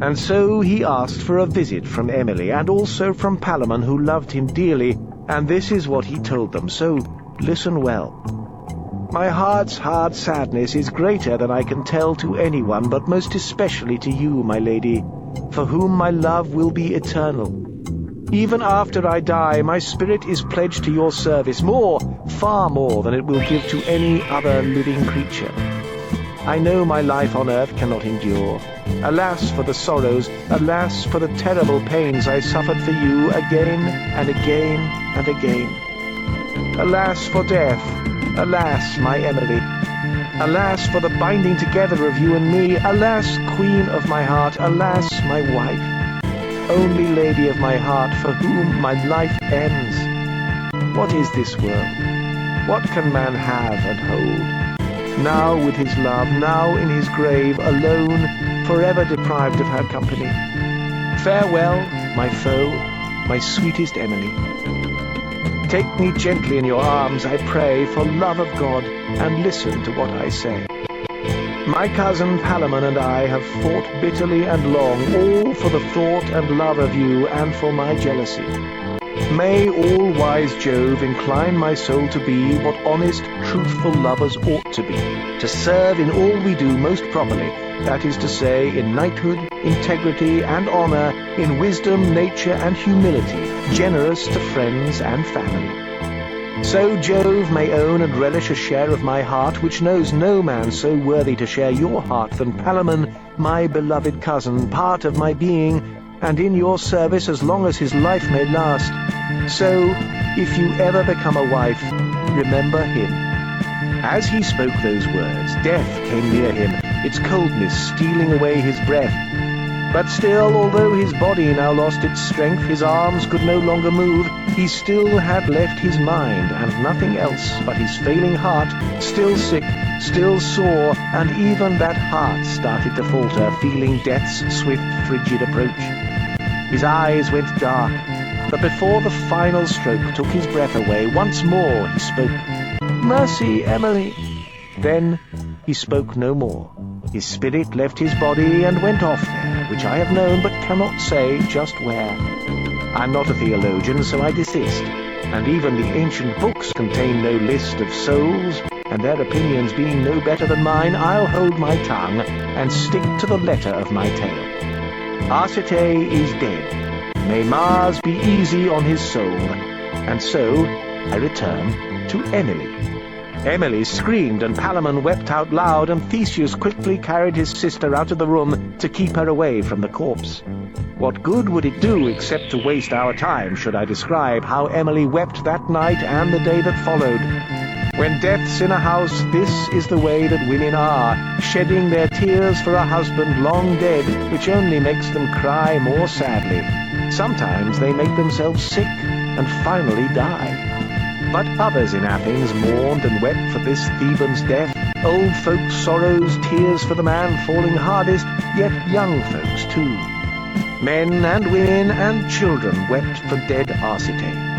And so he asked for a visit from Emily, and also from Palamon, who loved him dearly, and this is what he told them, so listen well. My heart's hard sadness is greater than I can tell to anyone, but most especially to you, my lady, for whom my love will be eternal. Even after I die, my spirit is pledged to your service, more, far more than it will give to any other living creature. I know my life on earth cannot endure. Alas for the sorrows, alas for the terrible pains I suffered for you again and again and again. Alas for death, alas, my Emily. Alas for the binding together of you and me, alas, queen of my heart, alas, my wife. Only lady of my heart, for whom my life ends. What is this world? What can man have and hold? Now with his love, now in his grave, alone, forever deprived of her company. Farewell, my foe, my sweetest Emily. Take me gently in your arms, I pray, for love of God, and listen to what I say. My cousin Palamon and I have fought bitterly and long, all for the thought and love of you, and for my jealousy. May all-wise Jove incline my soul to be what honest, truthful lovers ought to be, to serve in all we do most properly, that is to say, in knighthood, integrity, and honour, in wisdom, nature, and humility, generous to friends and family. So Jove may own and relish a share of my heart, which knows no man so worthy to share your heart than Palamon, my beloved cousin, part of my being, and in your service as long as his life may last. So, if you ever become a wife, remember him. As he spoke those words, death came near him, its coldness stealing away his breath. But still, although his body now lost its strength, his arms could no longer move, he still had left his mind, and nothing else but his failing heart, still sick, still sore, and even that heart started to falter, feeling death's swift, frigid approach. His eyes went dark, but before the final stroke took his breath away, once more he spoke, "Mercy, Emily." Then he spoke no more. His spirit left his body and went off there, which I have known but cannot say just where. I'm not a theologian, so I desist, and even the ancient books contain no list of souls, and their opinions being no better than mine, I'll hold my tongue and stick to the letter of my tale. Arcite is dead. May Mars be easy on his soul. And so I return to Emily. Emily screamed, and Palamon wept out loud, and Theseus quickly carried his sister out of the room to keep her away from the corpse. What good would it do except to waste our time should I describe how Emily wept that night and the day that followed? When death's in a house, this is the way that women are, shedding their tears for a husband long dead, which only makes them cry more sadly. Sometimes they make themselves sick and finally die. But others in Athens mourned and wept for this Theban's death, old folks' sorrows, tears for the man falling hardest, yet young folks too. Men and women and children wept for dead Arcite.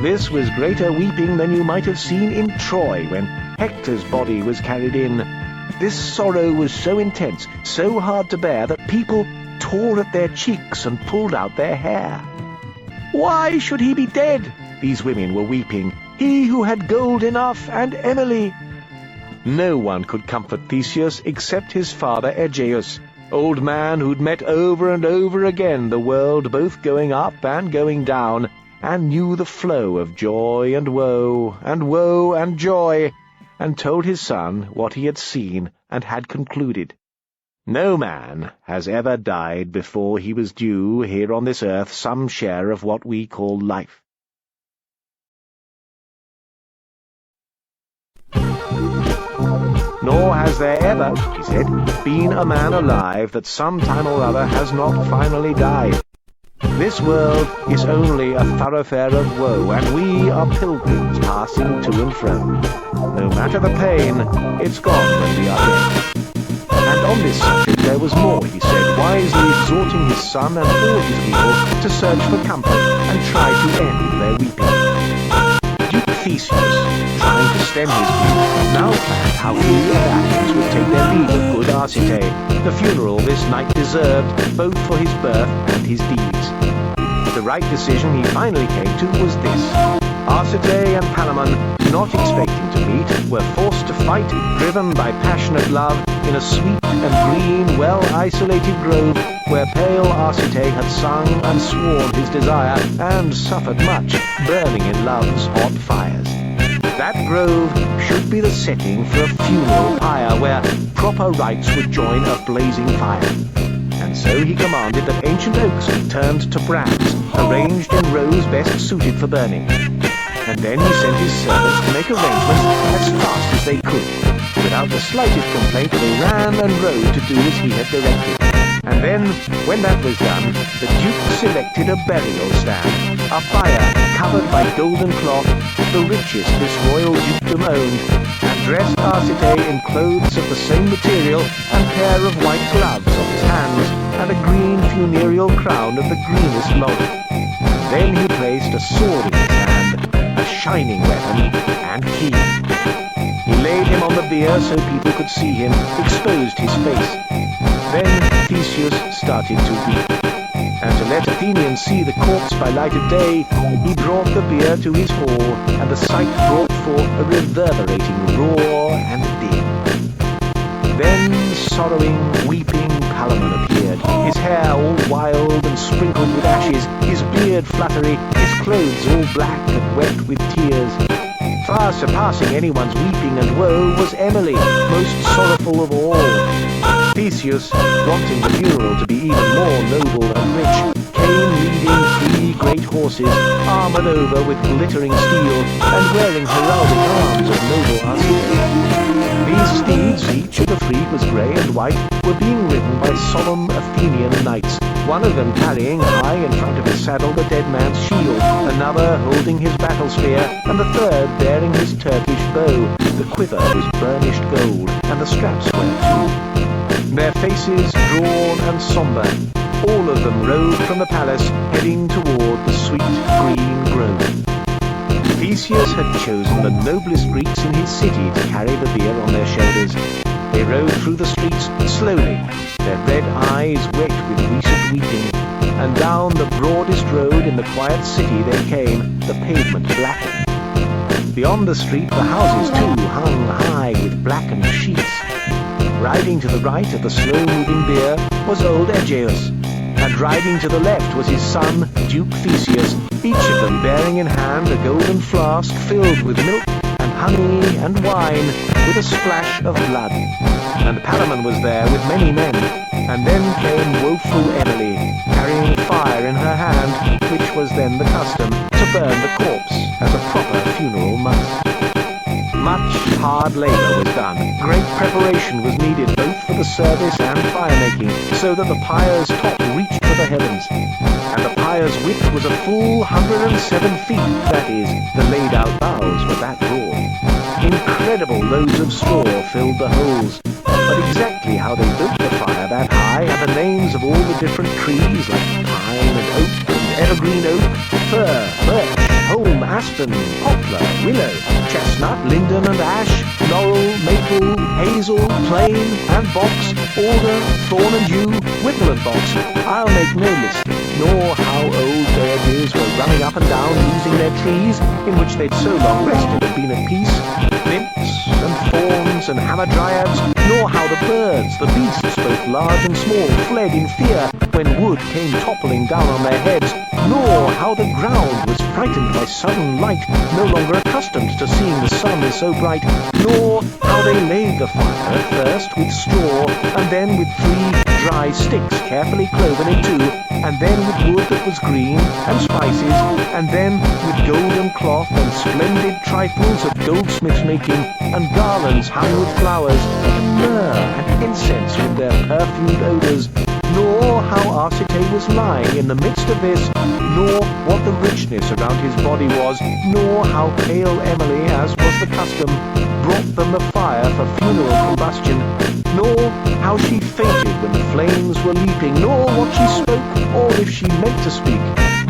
This was greater weeping than you might have seen in Troy when Hector's body was carried in. This sorrow was so intense, so hard to bear, that people tore at their cheeks and pulled out their hair. Why should he be dead? These women were weeping. He who had gold enough, and Emily. No one could comfort Theseus except his father Egeus, old man who'd met over and over again the world both going up and going down, and knew the flow of joy and woe and joy, and told his son what he had seen and had concluded. No man has ever died before he was due here on this earth some share of what we call life. Nor has there ever, he said, been a man alive that some time or other has not finally died. This world is only a thoroughfare of woe, and we are pilgrims passing to and fro. No matter the pain, it's gone when we are dead. And on this subject there was more, he said, wisely exhorting his son and all his people to search for comfort and try to end their weeping. Duke Theseus, trying to stem his grief, now planned how he and Athens would take their leave of good Arcite. The funeral this knight deserved, both for his birth and his deeds. The right decision he finally came to was this. Arcite and Palamon, not expecting to meet, were forced to fight, driven by passionate love, in a sweet and green, well-isolated grove where pale Arcite had sung and sworn his desire, and suffered much, burning in love's hot fires. That grove should be the setting for a funeral pyre where proper rites would join a blazing fire. And so he commanded that ancient oaks be turned to brands, arranged in rows best suited for burning. And then he sent his servants to make arrangements as fast as they could. Without the slightest complaint, they ran and rode to do as he had directed. And then, when that was done, the Duke selected a burial stand, a fire covered by golden cloth, the richest this royal dukedom owned, and dressed Arcite in clothes of the same material, and pair of white gloves on his hands, and a green funereal crown of the greenest laurel. And then he placed a sword in his hand, a shining weapon, and key. He laid him on the bier so people could see him, exposed his face. Then Theseus started to weep, and to let Athenians see the corpse by light of day, he brought the bier to his hall, and the sight brought forth a reverberating roar and din. Then sorrowing, weeping Palamon appeared, his hair all wild and sprinkled with ashes, his beard fluttery, his clothes all black and wet with tears. Far surpassing anyone's weeping and woe was Emily, most sorrowful of all. Theseus, wanting the funeral to be even more noble and rich, came leading 3 great horses, armoured over with glittering steel, and wearing heraldic arms of noble Arcite. These steeds, each of the 3 was grey and white, were being ridden by solemn Athenian knights, one of them carrying high in front of his saddle the dead man's shield, another holding his battle spear, and the third bearing his Turkish bow. The quiver was burnished gold, and the straps were too. Their faces drawn and sombre, all of them rode from the palace, heading toward the sweet green grove. Theseus had chosen the noblest Greeks in his city to carry the bier on their shoulders. They rode through the streets slowly, their red eyes wet with recent weeping, and down the broadest road in the quiet city they came, the pavement blackened. Beyond the street the houses too hung high with blackened sheets. Riding to the right of the slow-moving bier was old Aegeus, and riding to the left was his son, Duke Theseus, each of them bearing in hand a golden flask filled with milk and honey and wine, with a splash of blood. And Palamon was there with many men, and then came woeful Emily, carrying fire in her hand, which was then the custom, to burn the corpse as a proper funeral must. Much hard labour was done. Great preparation was needed both for the service and fire-making, so that the pyre's top reached to the heavens. And the pyre's width was a full 107 feet, that is, the laid-out boughs were that broad. Incredible loads of straw filled the holes, but exactly how they built the fire that high, and the names of all the different trees like pine and oak and evergreen oak, fir, birch, holm, aspen, poplar, willow, chestnut, linden and ash, laurel, maple, hazel, plane and box, alder, thorn and yew, whipple and box, I'll make no listing, nor how old deities were running up and down using their trees, in which they'd so long rested and been at peace, nymphs and fauns and hamadryads, nor how the birds, the beasts, both large and small, fled in fear when wood came toppling down on their heads, nor how the ground was frightened by sudden light, no longer accustomed to seeing the sun so bright, nor how they laid the fire at first with straw, and then with 3 dry sticks carefully cloven in 2, and then with wood that was green, and spices, and then with golden cloth and splendid trifles of goldsmith's making, and garlands hung with flowers, and myrrh and incense with their perfumed odours, nor how Arcite was lying in the midst of this, nor what the richness around his body was, nor how pale Emily, as was the custom, brought them the fire for funeral combustion, nor how she fainted when the flames were leaping, nor what she spoke, or if she meant to speak,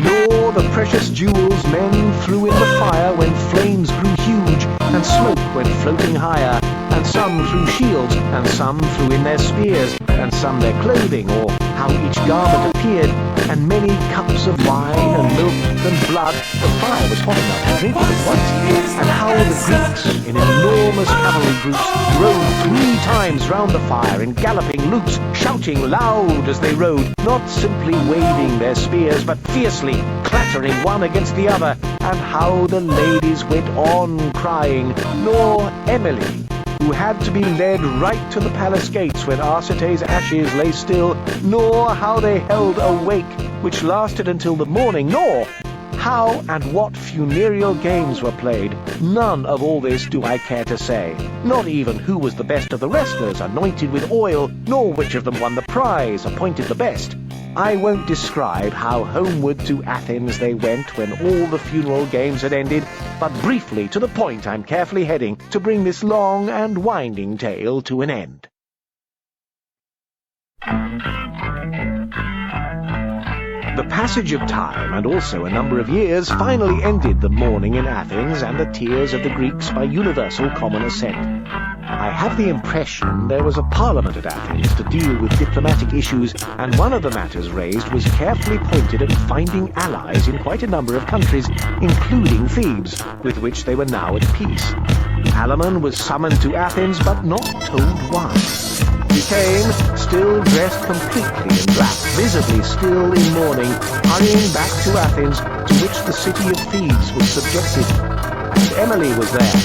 nor the precious jewels men threw in the fire when flames grew huge, and smoke went floating higher, and some threw shields, and some threw in their spears, and some their clothing, or how each garment appeared, and many cups of wine, and milk, and blood. The fire was hot enough to drink of at once, and how the Greeks, in enormous cavalry groups, rode 3 times round the fire in galloping loops, shouting loud as they rode, not simply waving their spears, but fiercely clattering one against the other, and how the ladies went on crying, nor Emily, who had to be led right to the palace gates when Arcete's ashes lay still, nor how they held a wake which lasted until the morning, nor how and what funereal games were played. None of all this do I care to say, not even who was the best of the wrestlers anointed with oil, nor which of them won the prize appointed the best. I won't describe how homeward to Athens they went when all the funeral games had ended, but briefly to the point I'm carefully heading to bring this long and winding tale to an end. The passage of time, and also a number of years, finally ended the mourning in Athens and the tears of the Greeks by universal common assent. I have the impression there was a parliament at Athens to deal with diplomatic issues, and one of the matters raised was carefully pointed at finding allies in quite a number of countries, including Thebes, with which they were now at peace. Palamon was summoned to Athens, but not told why. He came, still dressed completely in black, visibly still in mourning, hurrying back to Athens, to which the city of Thebes was subjected. And Emily was there.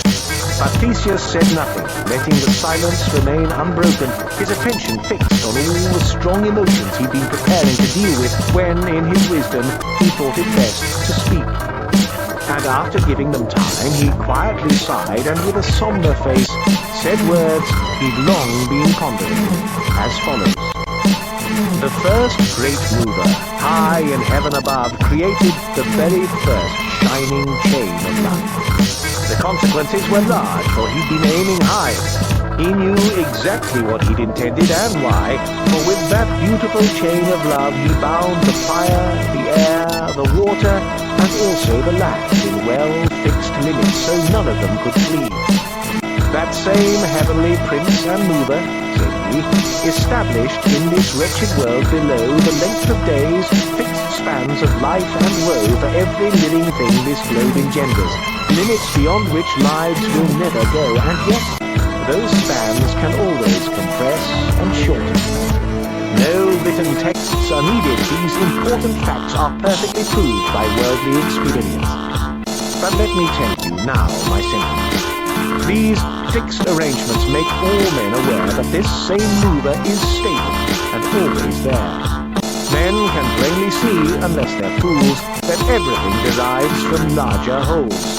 But Theseus said nothing, letting the silence remain unbroken, his attention fixed on all the strong emotions he'd been preparing to deal with when, in his wisdom, he thought it best to speak. And after giving them time, he quietly sighed and with a sombre face said words he'd long been pondering, as follows. The first great mover, high in heaven above, created the very first shining chain of life. The consequences were large, for he'd been aiming high. He knew exactly what he'd intended and why, for with that beautiful chain of love he bound the fire, the air, the water, and also the land in well-fixed limits, so none of them could flee. That same heavenly prince and mover, said he, established in this wretched world below the length of days, fixed spans of life and woe for every living thing this globe engenders, limits beyond which lives will never go, and yet those spans can always compress and shorten. No written texts are needed. These important facts are perfectly proved by worldly experience. But let me tell you now my sentiments. These fixed arrangements make all men aware that this same mover is stable and always there. Men can plainly see, unless they're fools, that everything derives from larger wholes.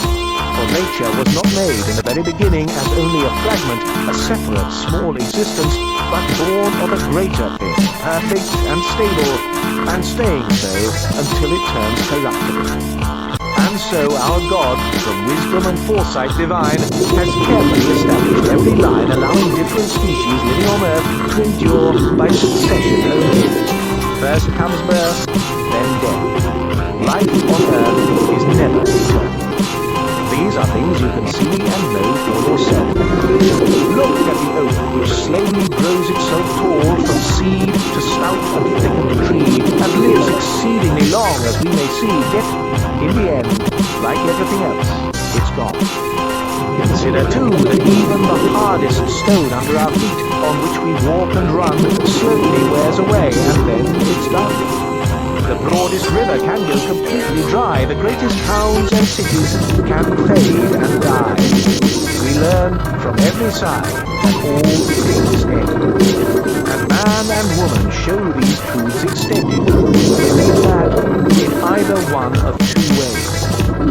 For nature was not made in the very beginning as only a fragment, a separate small existence, but born of a greater thing, perfect and stable, and staying so until it turns corruptible. And so our God, from wisdom and foresight divine, has carefully established every line allowing different species living on earth to endure by succession only. First comes birth, then death. Life on earth is never eternal. These are things you can see and know for yourself. Look at the oak which slowly grows itself tall from seed to stout and thickened tree, and lives exceedingly long, as we may see, yet in the end, like everything else, it's gone. Consider too that even the hardest stone under our feet, on which we walk and run, slowly wears away, and then it's done. The broadest river can go completely dry. The greatest towns and cities can fade and die. We learn from every side that all things end. And man and woman show these truths extended. They lead that in either one of 2 ways.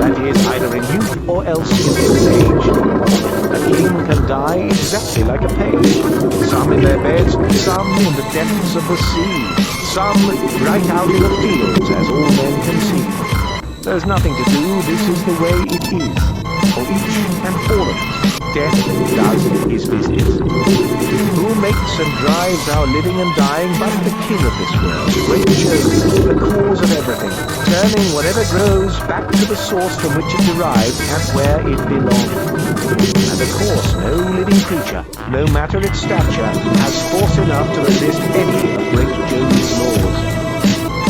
That is, either in youth or else in old age. A king can die exactly like a page. Some in their beds, some in the depths of the sea. Some right out in the fields, as all men can see. There's nothing to do, this is the way it is. For each and all of us, death does his business. Who makes and drives our living and dying, but the king of this world, great Jove, the cause of everything, turning whatever grows back to the source from which it derived and where it belongs. And of course, no living creature, no matter its stature, has force enough to resist any of great Jove's laws.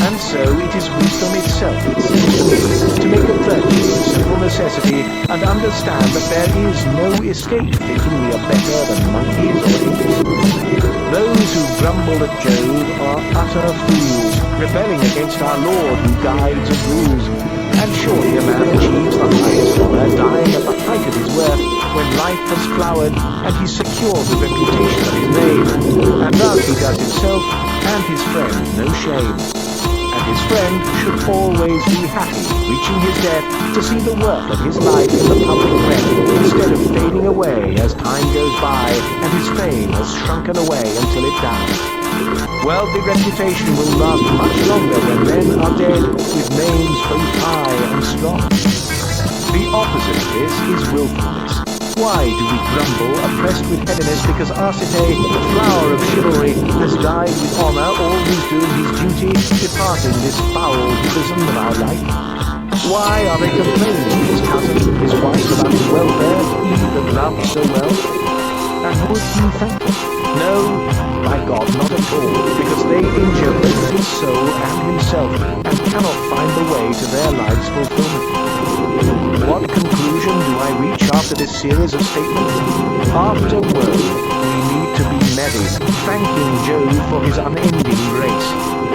And so it is wisdom itself, it seems to me, to make a virtue of simple necessity and understand that there is no escape thinking we are better than monkeys or apes. Those who grumble at Jove are utter fools, rebelling against our Lord who guides and rules. And surely a man achieves the highest honour, dying at the height of his worth, when life has flowered and he secures the reputation of his name. And thus he does himself and his friend no shame. And his friend should always be happy, reaching his death, to see the worth of his life in the public realm, instead of fading away as time goes by, and his fame has shrunken away until it dies. Wealthy reputation will last much longer when men are dead, with names both high and strong. The opposite of this is willfulness. Why do we grumble, oppressed with heaviness, because Arcite, the flower of chivalry, has died with honour, always doing his duty, departing this foul prison of our life? Why are they complaining, his cousin, his wife, about his welfare, he that loved so well? And would he thank them? No, by God, not at all, because they injure both his soul and himself, and cannot find the way to their life's fulfillment. What conclusion do I reach after this series of statements? After work, we need to be merry, thanking Jove for his unending grace.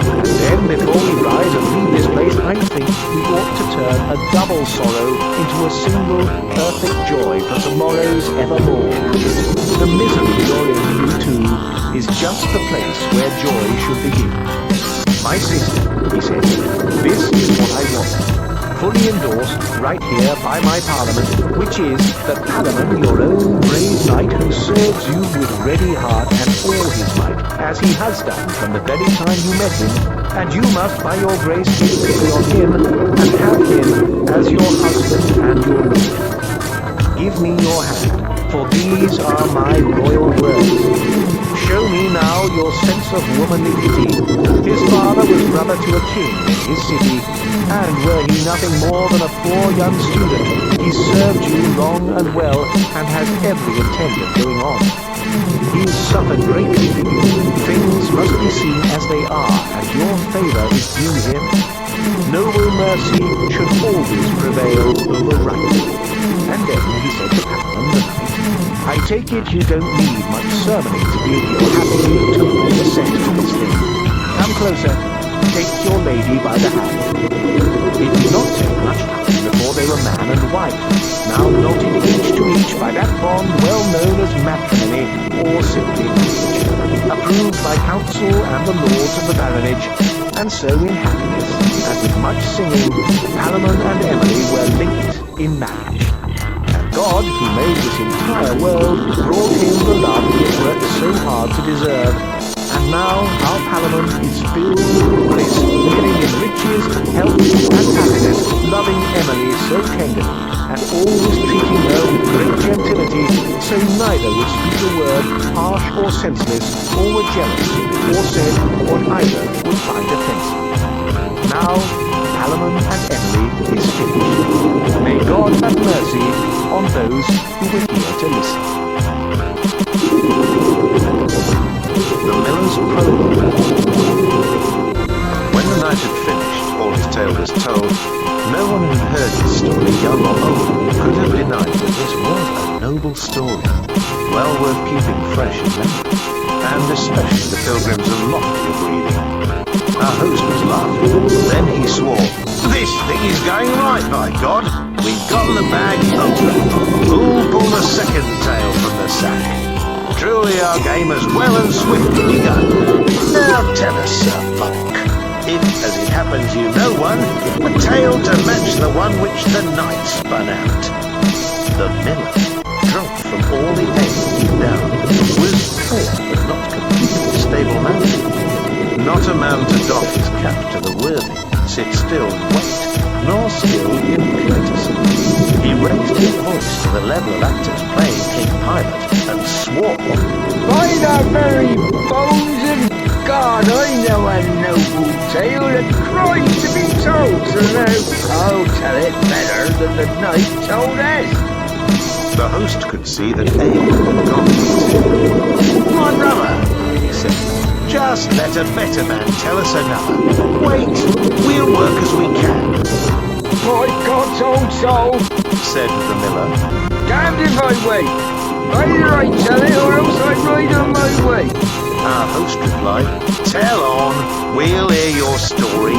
And then, before we rise and leave this place, I think we ought to turn a double sorrow into a single, perfect joy for tomorrow's evermore. The misery you're in, you too, is just the place where joy should begin. My sister, he said, this is what I want. Fully endorsed, right here by my parliament, which is that Palamon, your own brave knight, who serves you with ready heart and all his might, as he has done from the very time you met him, and you must by your grace take pity on him, and have him as your husband and your lord. Give me your hand, for these are my royal words. Show me now your sense of womanly pity. His father was brother to a king in his city, and were he nothing more than a poor young student, he served you long and well, and has every intent of going on. He has suffered greatly for you. Things must be seen as they are, and your favour is due him. Noble mercy should always prevail over right. And then he said to Palamon the knight, I take it you don't need much sermoning to be in your happy total assent to this thing. Come closer, take your lady by the hand. It did not take much time before they were man and wife, now knotted each to each by that bond well known as matrimony, or simply marriage, approved by council and the lords of the baronage, and so in happiness, and with much singing, Palamon and Emily were linked in marriage. God, who made this entire world, brought him the love he had worked so hard to deserve. And now our Palamon is filled with bliss, living in riches, health, and happiness, loving Emily so tenderly, and always treating her with great gentility, so neither would speak a word harsh or senseless, or were jealous, or said what either would find offensive. Now Palamon and Emily is finished. May God have mercy on those who were here to listen. The Miller's Prologue. When the knight had finished, all his tale was told. No one who heard his story, young or old, could have denied that this was a noble story, well worth keeping fresh in memory, and especially the pilgrims of loftier breeding. Our host was laughing. Then he swore, "This thing is going right, by God! We've gotten the bag open. Who'll pull the second tail from the sack? Truly our game has well and swiftly begun. Now tell us, Sir Monk, if, as it happens, you know one, a tale to match the one which the knight spun out." The miller, drunk from all the ale he'd down, was fair but not completely stable-mounted. Not a man to doff his cap to the worthy, sit still and wait, nor skilled in courtesy. He raised his voice to the level of actors playing King Pilate, and swore, "By the Mary bones of God, I know a noble tale that cries to be told, so now I'll tell it better than the knight told us. The host could see that Abe had gone easy. My brother, he said, just let a better man tell us another. Wait, we'll work as we can. By God's own soul, said the miller. Damned if I wait. Either I tell it or else I ride on my way. Our host replied, tell on, we'll hear your story.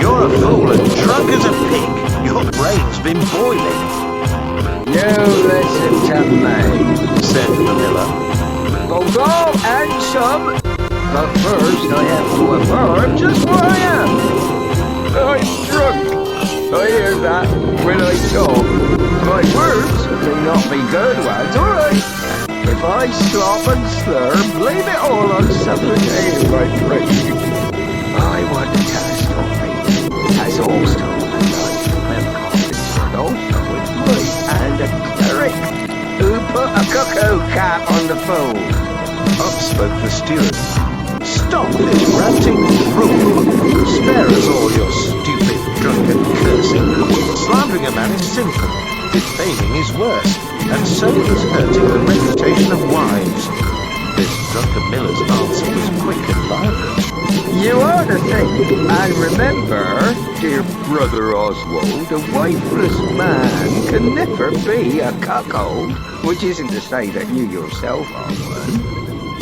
You're a fool and drunk as a pig. Your brain's been boiling. You listen to me, said the miller. Both all and some, but first I have to affirm just what I am. I'm drunk. I hear that when I talk. My words may not be good ones, alright. If I slop and slur, blame it all on Southern ale, my friend. I want to tell a story, as also a life well also with me and a cleric who put a cuckoo cap on the phone. Up spoke the steward. Stop this ranting fool. Spare us all your stupid, drunken cursing. Slandering a man is sinful. Defaming is worse. And so is hurting the reputation of wives. This drunken miller's answer was quick and lively. You ought to think, and remember, dear brother Oswald, a wifeless man can never be a cuckold, which isn't to say that you yourself are one.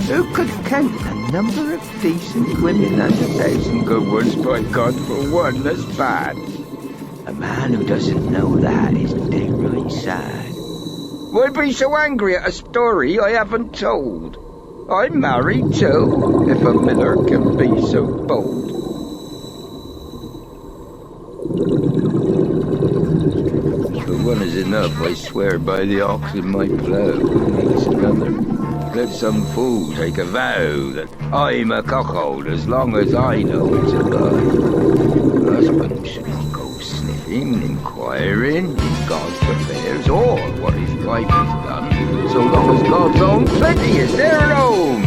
Who could count the number of decent women and 1,000 good ones, by God, for one that's bad? A man who doesn't know that is dead right sad. Why be so angry at a story I haven't told? I'm married too, if a miller can be so bold. But one is enough, I swear by the ox in my plough, makes another. Let some fool take a vow that I'm a cuckold as long as I know it's a lie. Husband should not go sniffing, inquiring in God's affairs, or what his wife has done, so long as God's own plenty is there at home.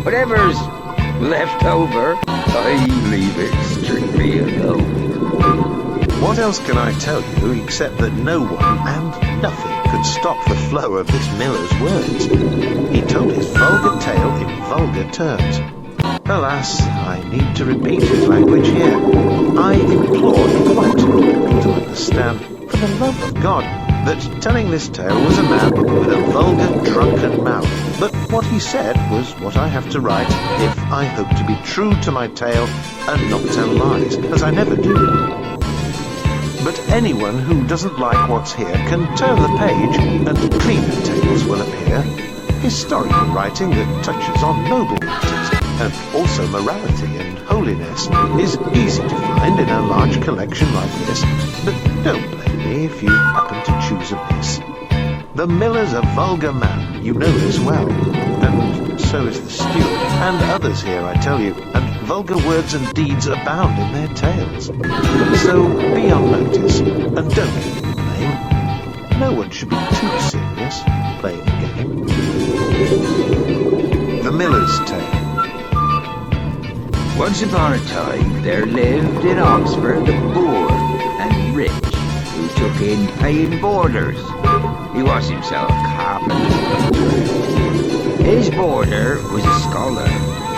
Whatever's left over, I leave it strictly alone. What else can I tell you except that no one and nothing could stop the flow of this miller's words? He told his vulgar tale in vulgar terms. Alas, I need to repeat his language here. I implore you quite to understand, for the love of God, that telling this tale was a man with a vulgar, drunken mouth. But what he said was what I have to write if I hope to be true to my tale and not tell lies, as I never do. But anyone who doesn't like what's here can turn the page and cleaner tales will appear. Historical writing that touches on noble matters and also morality and holiness is easy to find in a large collection like this, but don't blame me if you happen to choose amiss. The miller's a vulgar man, you know this well, and so is the steward, and others here, I tell you, and vulgar words and deeds abound in their tales. So be on notice, and don't give me blame. No one should be too serious playing a game. The Miller's Tale. Once upon a time, there lived in Oxford a poor and rich who took in paying boarders. He was himself a carpenter. His boarder was a scholar,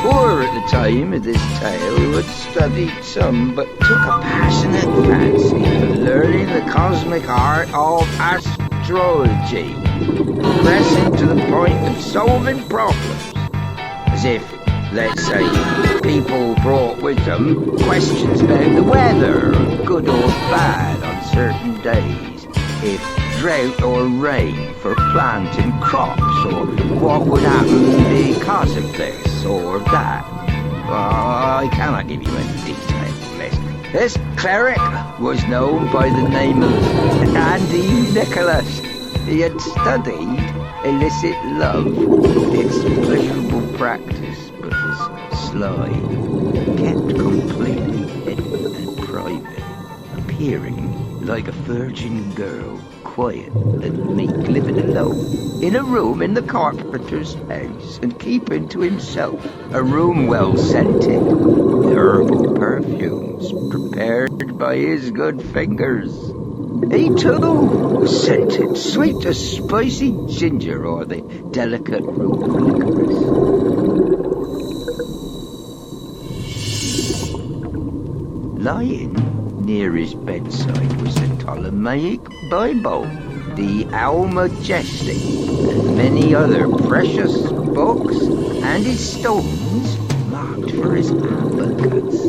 poor at the time of this tale, who had studied some, but took a passionate fancy for learning the cosmic art of astrology, progressing to the point of solving problems, as if, let's say, people brought with them questions about the weather, good or bad on certain days, if drought or rain for planting crops, or what would happen because of this or that. I cannot give you any detail on this. This cleric was known by the name of Andy Nicholas. He had studied illicit love, its pleasurable practice, but was sly, kept completely hidden and private, appearing like a virgin girl quiet and meek, living alone in a room in the carpenter's house, and keeping to himself a room well scented with herbal perfumes prepared by his good fingers. He too was scented sweet as spicy ginger or the delicate root of licorice. Lying near his bedside was the Ptolemaic Bible, the Alma Majestic, and many other precious books, and his stones marked for his abacus.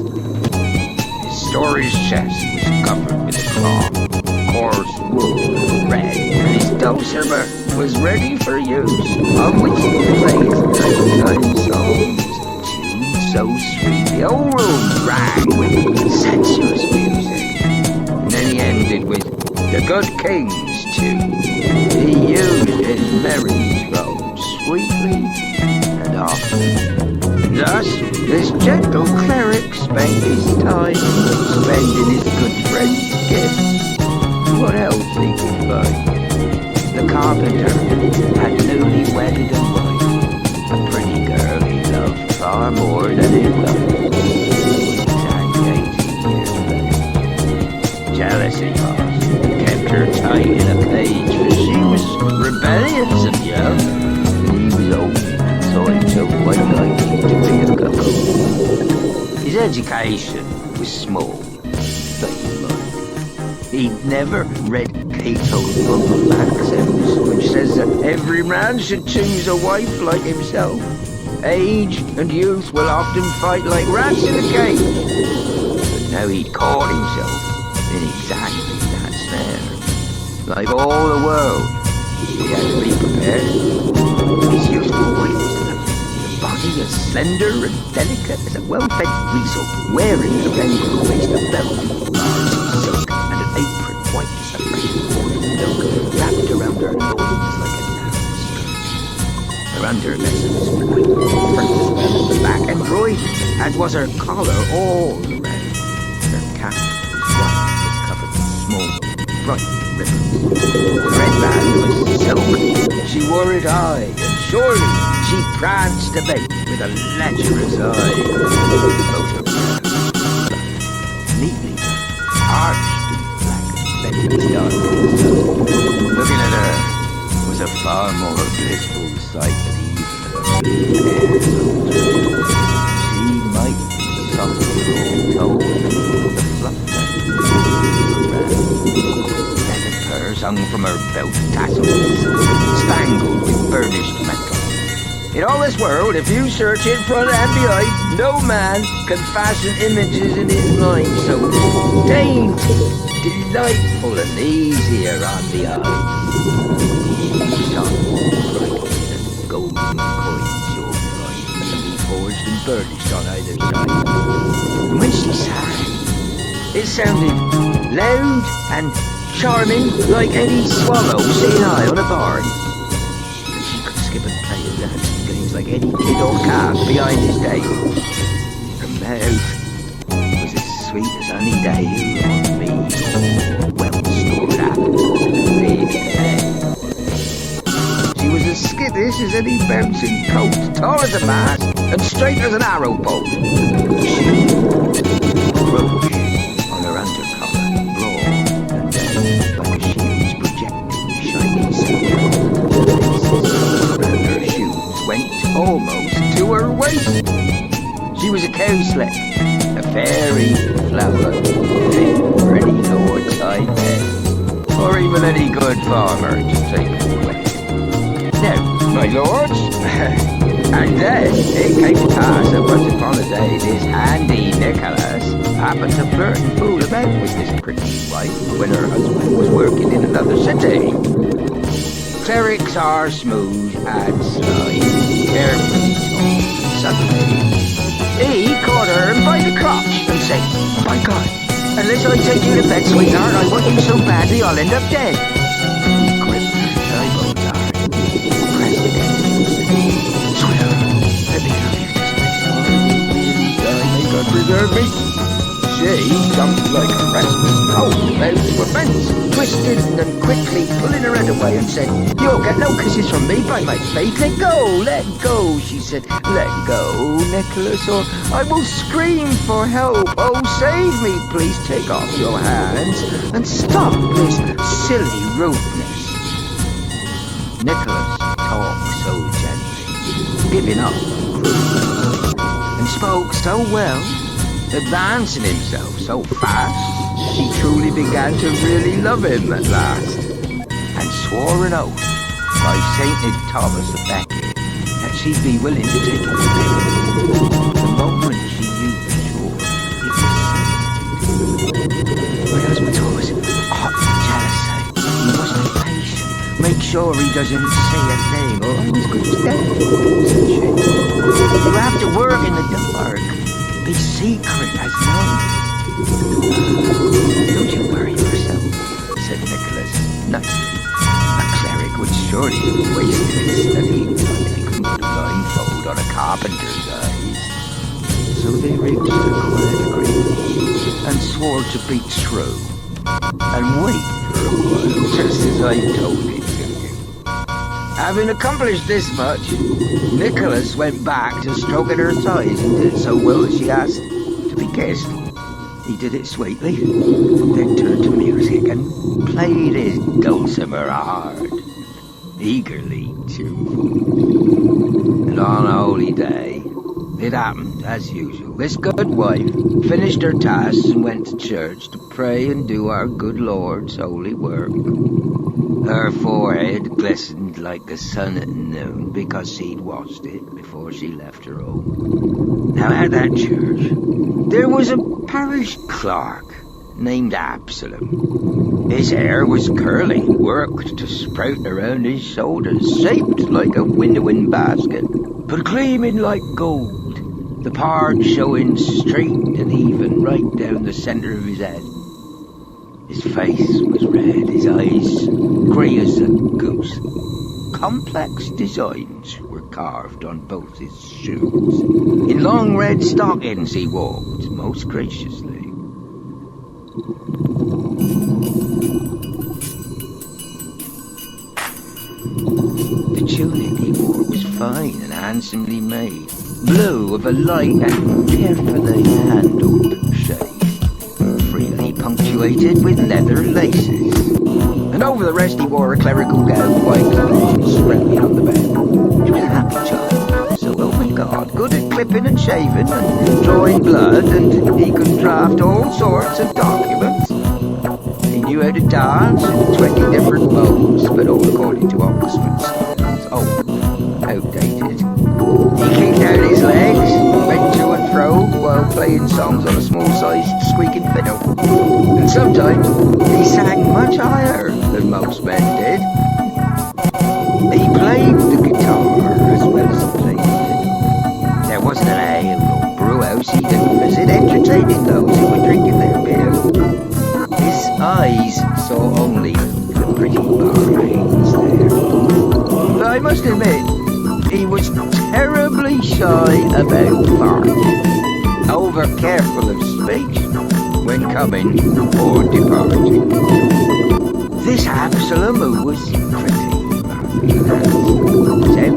His storage chest was covered with a cloth, coarse wool, red, and his dulcimer was ready for use, on which he played nighttime songs, tuned so sweet the whole room rang with sensuous music. And then he ended with the good king's tune. He used his merry throat sweetly and often. Thus, this gentle cleric spent his time spending his good friend's gift. What else he could find? The carpenter had newly wedded a wife, a pretty girl he loved far more than his life. Exactly 18 years of age. Jealousy kept her tight in a cage, for she was rebellious and young, and he was old, so it took quite likely to be a cuckold. His education was small, like mine. He'd never read Cato's book of maxims, which says that every man should choose a wife like himself. Age and youth will often fight like rats in a cage. But now he'd caught himself in exactly that snare. Like all the world, he had to be prepared. His youthful wife was lovely, the body as slender and delicate as a well-fed weasel, wearing around her waist a belt of large silk and an apron white as a fresh fallen milk, wrapped around her loins like a narrow skirt. Her undervest was white, fronted around the back, embroidered, as was her collar all around. Her cap was white, but covered with small, bright ribbons. The red band was silk. She wore it high, and surely she pranced about with a lecherous eye. Both her brows, neatly arched and black as Betty's dark. Looking at her was a far more blissful sight than even the She might be softly told the fluff leather purse hung from her belt tassels, spangled with burnished metal. In all this world, if you search in front and behind, no man can fashion images in his mind so dainty, delightful, and easier on the eye. Shone brightly and golden coins shone bright, and be forged and burnished on either side. And when she sang, it sounded loud and charming like any swallow seen high on a barn. And she could skip and play and dance like any kid or calf behind his day. Her mouth was as sweet as honey day on me, or well-stored apples in a baby head. She was as skittish as any bouncing colt, tall as a mast, and straight as an arrow bolt. She brooch on her undercollar, broad and down, like a shield's projecting, shining silver. Around her shoes went almost to her waist. She was a cowslip, a fairy flower, fit for any lord's side bed, or even any good farmer to take her away. Now, my lords, and then it came to pass that once upon a day this handy Nicholas happened to flirt and fool about with this pretty wife when her husband was working in another city. Clerics are smooth and sly, carefully taught. Suddenly, he caught her by the crotch and said, "Oh my God, unless I take you to bed, sweetheart, I want you so badly I'll end up dead." He gripped her eyeballs hard, pressed it in, "Sweetheart, let me have you this night, may God preserve me." She jumped like a restless colt about to a fence, twisted and quickly pulling her head away and said, "You'll get no kisses from me, by my faith. Let go," she said. "Let go, Nicholas, or I will scream for help. Oh, save me, please. Take off your hands and stop this silly rudeness." Nicholas talked so gently, giving up and spoke so well, advancing himself so fast, she truly began to really love him at last, and swore an oath by Saint Thomas of Becket that she'd be willing to take him to bed. The moment she knew for sure it was Saint. My husband's always hot and jealous. You must be patient. Make sure he doesn't say a thing, or I was good to death, said she. You have to work in the dark. Be secret as known. Don't you worry yourself, said Nicholas, nicely. A cleric would surely have wasted his studying time if he couldn't put a blindfold on a carpenter's eyes. So they reached a quiet agreement and swore to be true and wait for a while, just as I told it to you. Having accomplished this much, Nicholas went back to stroking her thighs and did so well as she asked to be kissed. He did it sweetly, then turned to music and played his dulcimer hard, eagerly tuneful. And on a holy day, it happened as usual. This good wife finished her tasks and went to church to pray and do our good Lord's holy work. Her forehead glistened like the sun at noon because she'd washed it before she left her home. Now at that church, there was a parish clerk named Absalom. His hair was curly, worked to sprout around his shoulders, shaped like a winnowing basket, but gleaming like gold, the part showing straight and even right down the centre of his head. His face was red, his eyes grey as a goose. Complex designs were carved on both his shoes. In long red stockings he walked most graciously. The tunic he wore was fine and handsomely made, blue of a light and carefully handled shade, freely punctuated with leather laces. And over the rest he wore a clerical gown, white clothes, spreading on the bed. He was a happy child, so help me God, good at clipping and shaving and drawing blood, and he could draft all sorts of documents. He knew how to dance in 20 different modes, but all according to Oxford standards. Oh, outdated. He kicked out his legs, went to and fro while playing songs on a small-sized squeaking fiddle. And sometimes he sang much higher than most men did. He played the guitar as well as he played the fiddle. There wasn't an ale or brew house he didn't visit, entertaining those who were drinking their beer. His eyes saw only the pretty barmaids there. But I must admit, he was terribly shy about farting, over careful of speech when coming or departing. This Absalom, who was pretty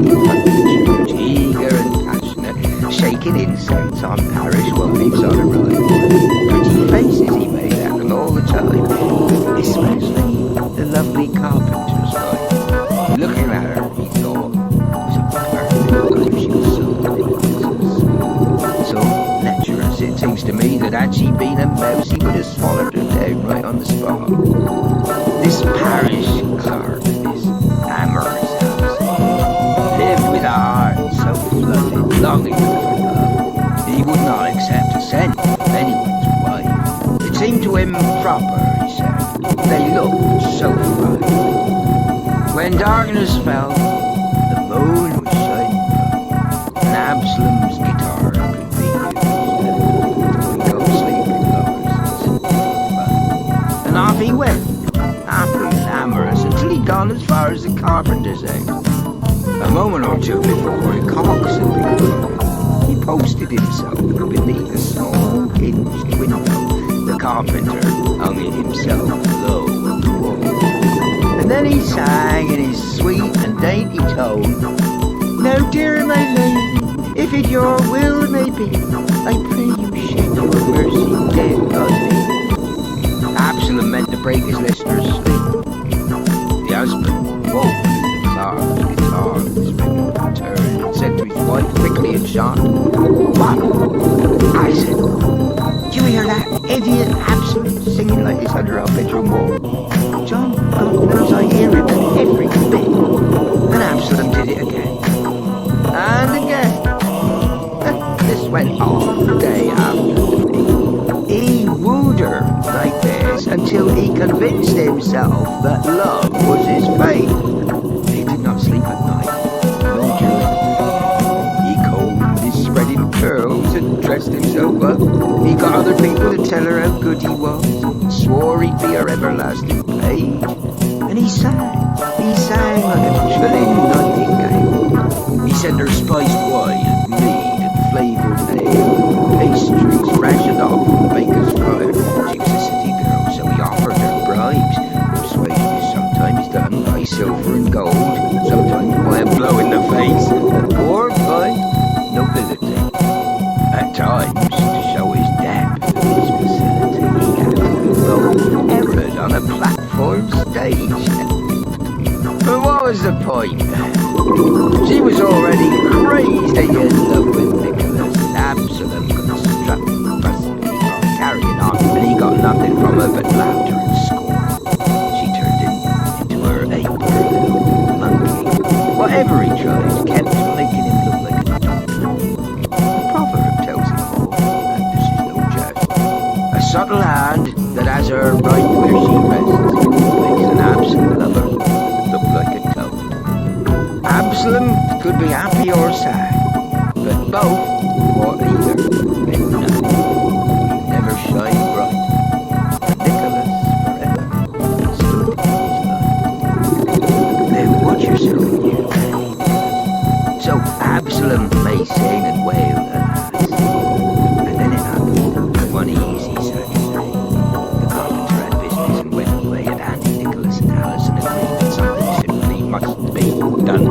marvellous, eager and passionate, shaking incense on parish wives on arrival. Pretty faces he made at them all the time, especially the lovely carpenter's wife. Looking at her, he thought, was a perfect life she was so lecherous, it seems to me, that had she been a mouse, he would have swallowed her down right on the spot. This parish clerk, this amorous house, lived with a heart so flooded, longing for love, he would not accept a cent from anyone's wife. It seemed to him proper, he said. They looked so fine. When darkness fell, the moon was shining bright, and Absalom's guitar could be used to go sleeping lovers. And off he went, happy and amorous, until he'd gone as far as the carpenter's house. A moment or two before the cocks had begun, he posted himself beneath a small hinged window that carpenter hung it himself low on the wall. And then he sang in his sweet and dainty tone, "Now, dear my lady, if it your will may be, I pray you shed your mercy dead on me." Absalom meant to break his listener's sleep. The husband woke as the clerk's guitar was ready to turn and said to his wife quickly and sharp, "What?" I said, "Do you hear that idiot Absalom singing like he's under our bedroom wall? John, God knows I hear him every bit." And Absalom did it again. And again. This went on day after day. He wooed her like this until he convinced himself that love was his fate. He did not sleep at night, nor during the day. He combed his spreading curls and dressed himself up. He got other people to tell her how good he was, and swore he'd be her everlasting page. And he sang like a trilling nightingale. He sent her spiced wine and mead and flavoured ale, pastries rationed off from the baker's fryer. She was a city girl, so he offered her bribes. Persuasion is sometimes done by silver and gold, sometimes by a blow in the face, or by nobility. At times, to show his depth and his facility, he had to go Herod on a platform stage. But what was the point? She was already crazy in love with Nicholas, and Absalom constructed fussy on carrying on, and he got nothing from her but laughter and scorn. She turned him into her ape little monkey. Whatever he tried kept making him look like a donkey. The proverb tells him all, and this is no jest. A subtle hand that has her right where she rests makes an absent lover look like a toad. Absalom could be happy or sad, but both or either meant nothing. He never shined bright, and Nicholas forever stood his light. Then watch yourself, you man. So Absalom may sing and wail, alas. And then it happened one easy Saturday. The carpenter had business and went away, and Andy, Nicholas, and Alison agreed that something simply must be done.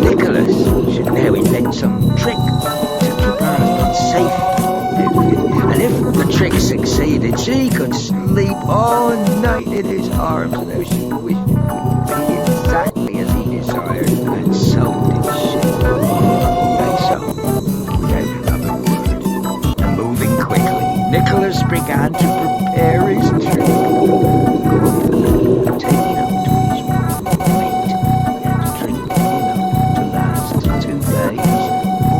Nicholas should now invent some trick to keep her husband safe. And if the trick succeeded, she could sleep all night in his arms, and how she wished it would be exactly as he desired, and so did she. And so, without another word, and moving quickly, Nicholas began to prepare his trick, taking up to his room meat and drinking enough to last 2 days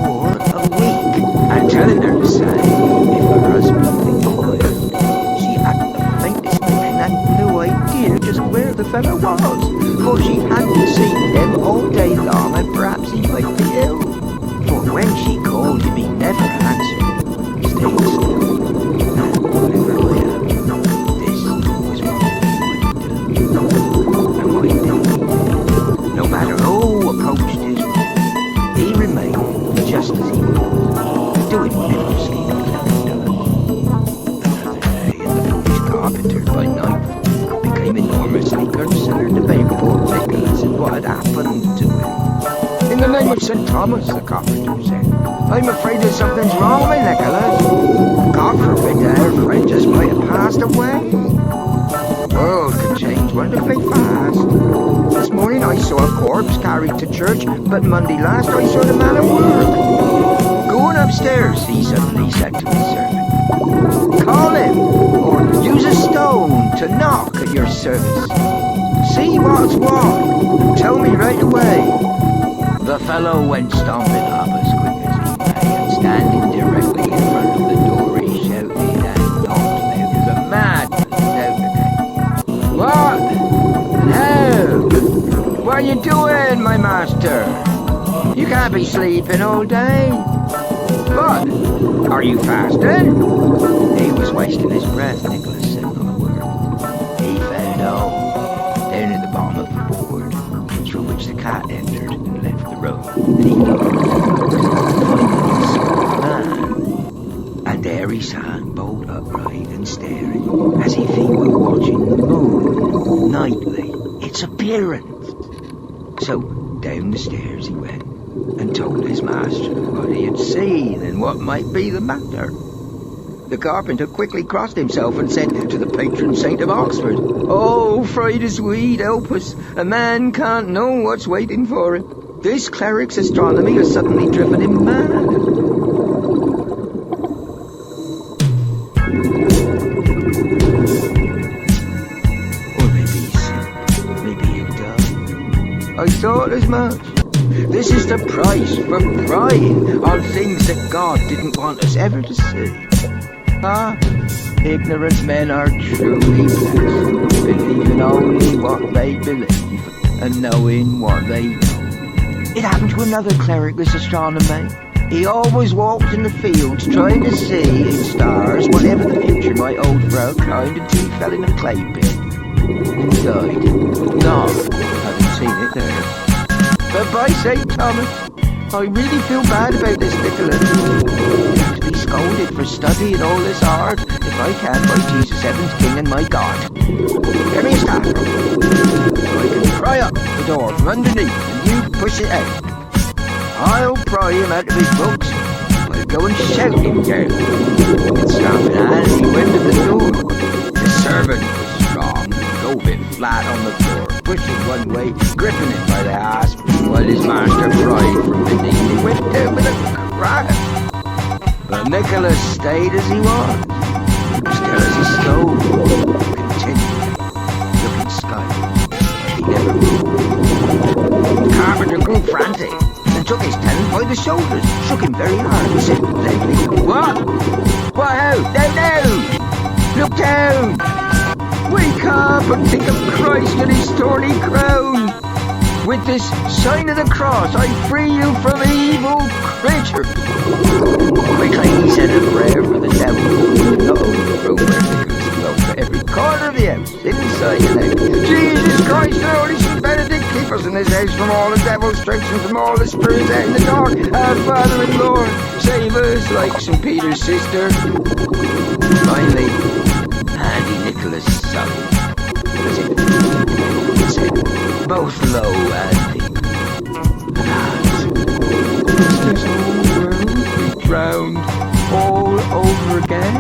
or a week, and telling her to say if her husband inquired. She hadn't the faintest notion and no idea just where the fellow was, for she hadn't seen him all day long, and perhaps he might be ill. For when she called him, he never answered. He stayed still, and whatever might happen, this was what he would do. And what he did, no matter who approached his room, he remained just as he was, doing whatever sleeping never done. Another day, and the foolish carpenter by nightfall became enormously concerned about poor Nicholas and what had happened to him. "In the name of St. Thomas," the carpenter said, "I'm afraid that something's wrong with Nicholas. God forbid that our friend just might have passed away. The world can change wonderfully fast. This morning I saw a corpse carried to church, but Monday last I saw the man at work. Go on upstairs," he suddenly said to his servant. "Call him, or use a stone to knock at your service. See what's what, and tell me right away." The fellow went stomping up as quick as he may, and standing directly in front of the door, he shouted and knocked loud as a madman out again. "What? And how? What are you doing, my master? You can't be sleeping all day. What? Are you fasting?" He was wasting his breath. Nicholas said not a word. He found out down at the bottom of the board, through which the cat entered and left the room. And he looked, finally he saw the man, and there he sat, bolt upright and still. appearance. So down the stairs he went and told his master what he had seen and what might be the matter. The carpenter quickly crossed himself and said to the patron saint of Oxford, "Oh, Friday Sweet, help us. A man can't know what's waiting for him. This cleric's astronomy has suddenly driven him mad." Or maybe he's sick. Maybe he'll die. I thought as much. This is the price for prying on things that God didn't want us ever to see. Ah, ignorant men are truly blessed, believing only what they believe and knowing what they know. It happened to another cleric, this astronomy. He always walked in the fields trying to see in stars whatever the future might hold for our kind until he fell in a clay pit and died. No, haven't seen it there. But by St. Thomas, I really feel bad about this Nicholas. You have to be scolded for studying all this art, if I can, by Jesus, heaven's King and my God. Give me a staff so I can pry up the door from underneath and you push it out. I'll pry him out of his books. I'll go and shout him down. It's strong and he went to the door. The servant was strong, drove it flat on the floor, pushing one way, gripping it by the hasp, while his master pried from beneath. He went down with a crash. But Nicholas stayed as he was, still as a stone, continued, looking skyward. He never moved. The carpenter grew frantic and took his tenant by the shoulders, shook him very hard and said loudly, "What? What how? Down now! Look down! Wake up and think of Christ and his thorny crown! With this sign of the cross, I free you from evil creature." Quickly he said a prayer for the devil, not only the room where Nicholas loved, but every corner of the house, inside and out. "Jesus Christ, our Holy St. Benedict, keep us in this house from all the devil's tricks and from all the spirits out in the dark. Our Father and Lord, save us like St. Peter's sister." Finally, Handy Nicholas sung, as if his head both low and deep. Alas, must this whole world be drowned all over again?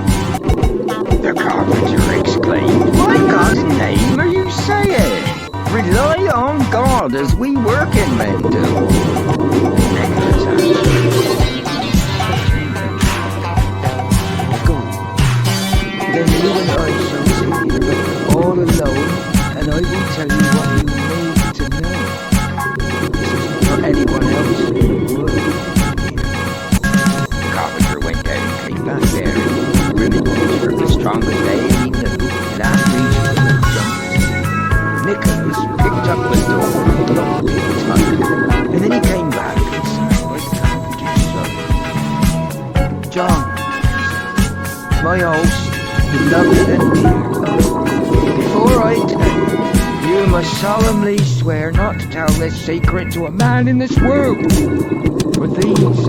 The carpenter exclaimed, "What God's name are you saying? Rely on God as we working men do." Nicholas answered, "Go. Then you and I shall sit here all alone, and I will tell you what you need to know. This isn't for anyone else in the world." The carpenter went down and came back bearing a ribbon picture of the strongest day he knew, that region of the jumps. Nicholas picked up the door and locked it tight, and then he came back and sat by the carpenter's son. "John, my host, beloved and dear, before I tell you must solemnly swear not to tell this secret to a man in this world. For these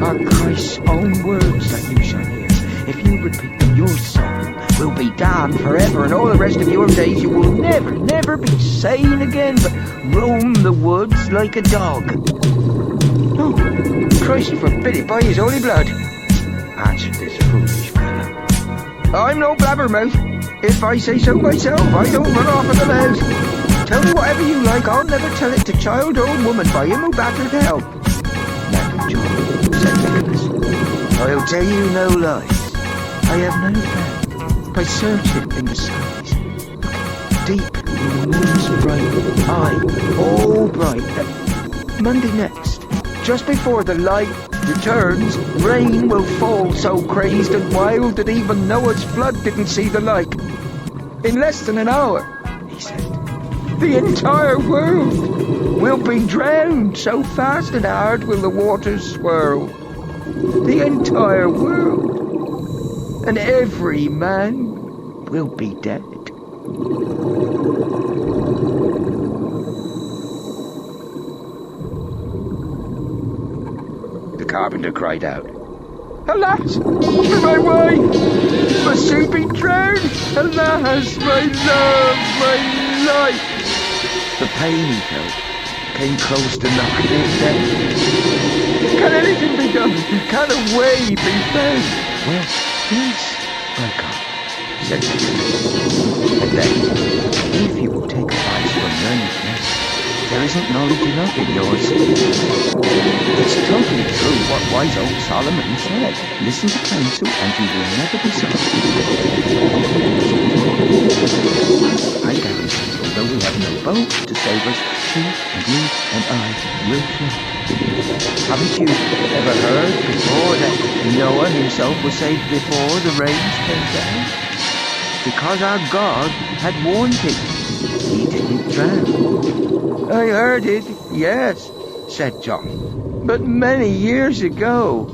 are Christ's own words that you shall hear. If you repeat them, your soul will be damned forever, and all the rest of your days you will never be sane again, but roam the woods like a dog." "No, Christ forbid it by his holy blood," answered this foolish fellow. "I'm no blabbermouth. If I say so myself, I don't run off at the mouth. Tell me whatever you like, I'll never tell it to child or woman by him who battered hell." "Now, John," said Nicholas, "I'll tell you no lies. I have no doubt, by searching in the skies, looking deep in the moon's bright eye, all bright, that Monday next, just before the light returns, rain will fall so crazed and wild that even Noah's flood didn't see the like. In less than an hour," he said, "the entire world will be drowned, so fast and hard will the waters swirl. The entire world, and every man will be dead." The carpenter cried out, "Alas, for my wife! Must she be drowned? Alas, my love, my life!" The pain he felt came close to knocking him dead. Can anything be done? Can a way be found? Well, yes, my God, Said the king. And then, if you will take advice from learned men, there isn't knowledge enough in yours. It's totally true what wise old Solomon said. Listen to counsel and you will never be sorry. I guarantee, although we have no boat to save us, she and you and I will float. Haven't you ever heard before that Noah himself was saved before the rains came down? Because our God had warned him. He didn't drown. I heard it, yes, said John, but many years ago.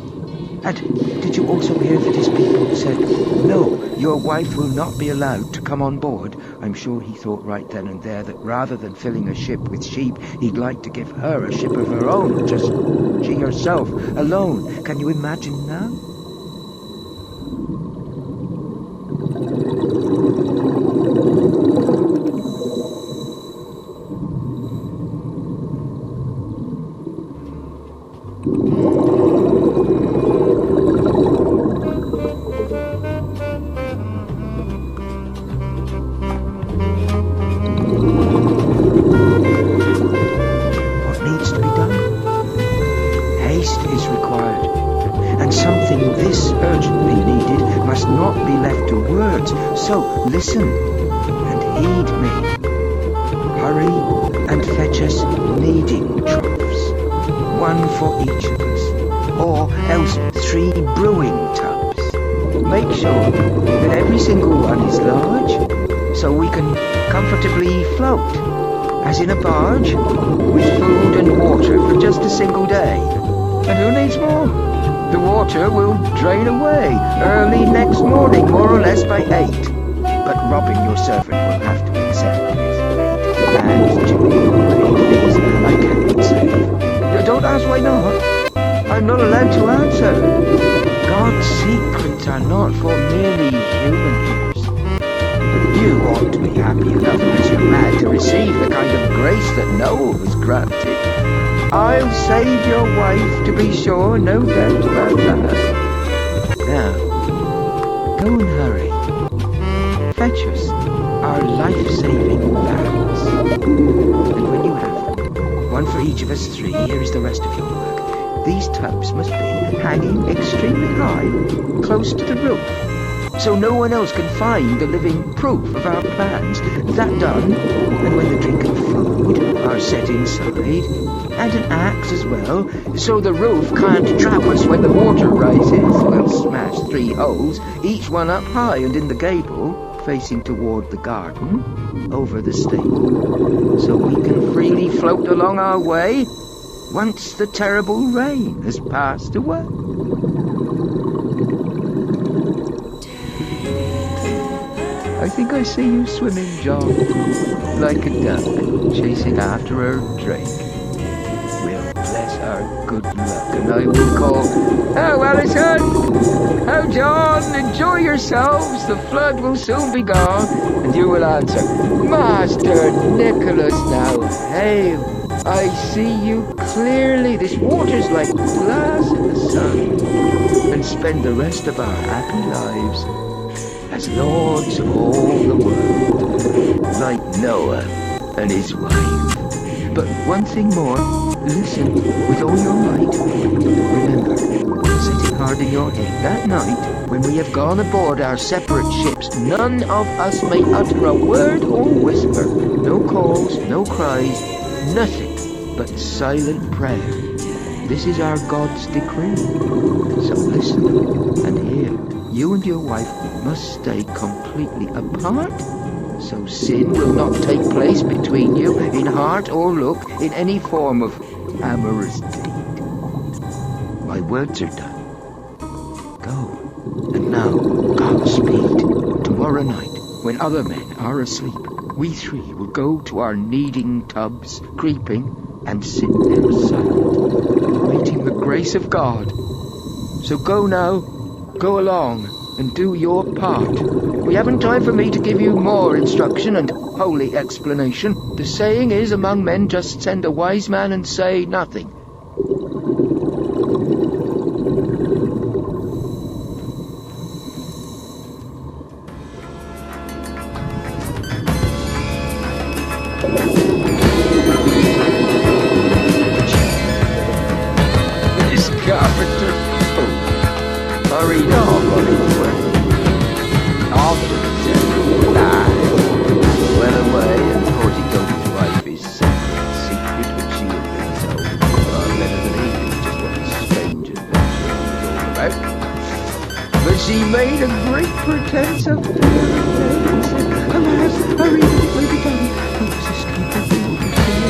And did you also hear that his people said, no, your wife will not be allowed to come on board? I'm sure he thought right then and there that rather than filling a ship with sheep, he'd like to give her a ship of her own, just she herself, alone. Can you imagine now? So listen and heed me. Hurry and fetch us kneading troughs, one for each of us, or else 3 brewing tubs. Make sure that every single one is large, so we can comfortably float, as in a barge, with food and water for just a single day. And who needs more? The water will drain away early next morning, more or less by 8. But Robin, your servant, will have to accept his fate. And Julie, I cannot save. Don't ask why not. I'm not allowed to answer. God's secrets are not for merely human ears. You ought to be happy enough as you're mad to receive the kind of grace that Noah was granted. I'll save your wife, to be sure, no doubt about that. Now, go and hurry. Fetch us our life-saving lambs. And when you have them, one for each of us 3, here is the rest of your work. These tubs must be hanging extremely high, close to the roof, so no one else can find the living proof of our plans. That done, and when the drink and food are set inside, and an axe as well, so the roof can't trap us when the water rises, we'll smash 3 holes, each one up high and in the gable, facing toward the garden, over the stable, so we can freely float along our way once the terrible rain has passed away. I think I see you swimming, John, like a duck chasing after her drake. We'll bless our good luck, and I will call, "Oh, Alison! Oh, John, enjoy yourselves. The flood will soon be gone." And you will answer, "Master Nicholas, now hail. I see you clearly. This water's like glass in the sun." And spend the rest of our happy lives as lords of all the world, like Noah and his wife. But one thing more, listen with all your might. Remember, set it hard in your head, that night, when we have gone aboard our separate ships, none of us may utter a word or whisper. No calls, no cries, nothing but silent prayer. This is our God's decree. So listen and hear. You and your wife must stay completely apart, so sin will not take place between you in heart or look, in any form of amorous deed. My words are done. Go, and now, Godspeed. Tomorrow night, when other men are asleep, we 3 will go to our kneading tubs, creeping, and sit there silent, waiting the grace of God. So go now, go along, and do your part We haven't time for me to give you more instruction and holy explanation. The saying is among men, just send a wise man and say nothing. This carpenter hurried off on his way. After the terrible died, went away, and of course he told his wife his secret which she had been told far better than he did, just what this strange adventure was all about. But she made a great pretense of it, and said, "Alas, hurry that it may be done. Let us escape and we will be killed.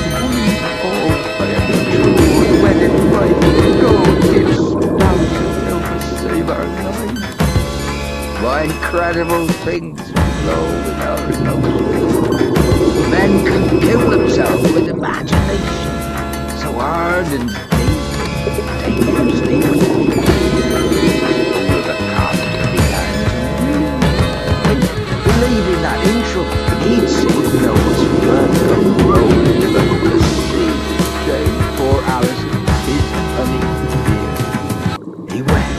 Oh, I am the true wedded wife. God gives thousand help us save our lives." Why incredible things flow in our emotions. Men can kill themselves with imagination, so hard and dangerously wicked. The carpenter began to believing that in truth he'd seen Noah's flood come rolling over the sea, Jane, poor Alison, his honey dear. He went.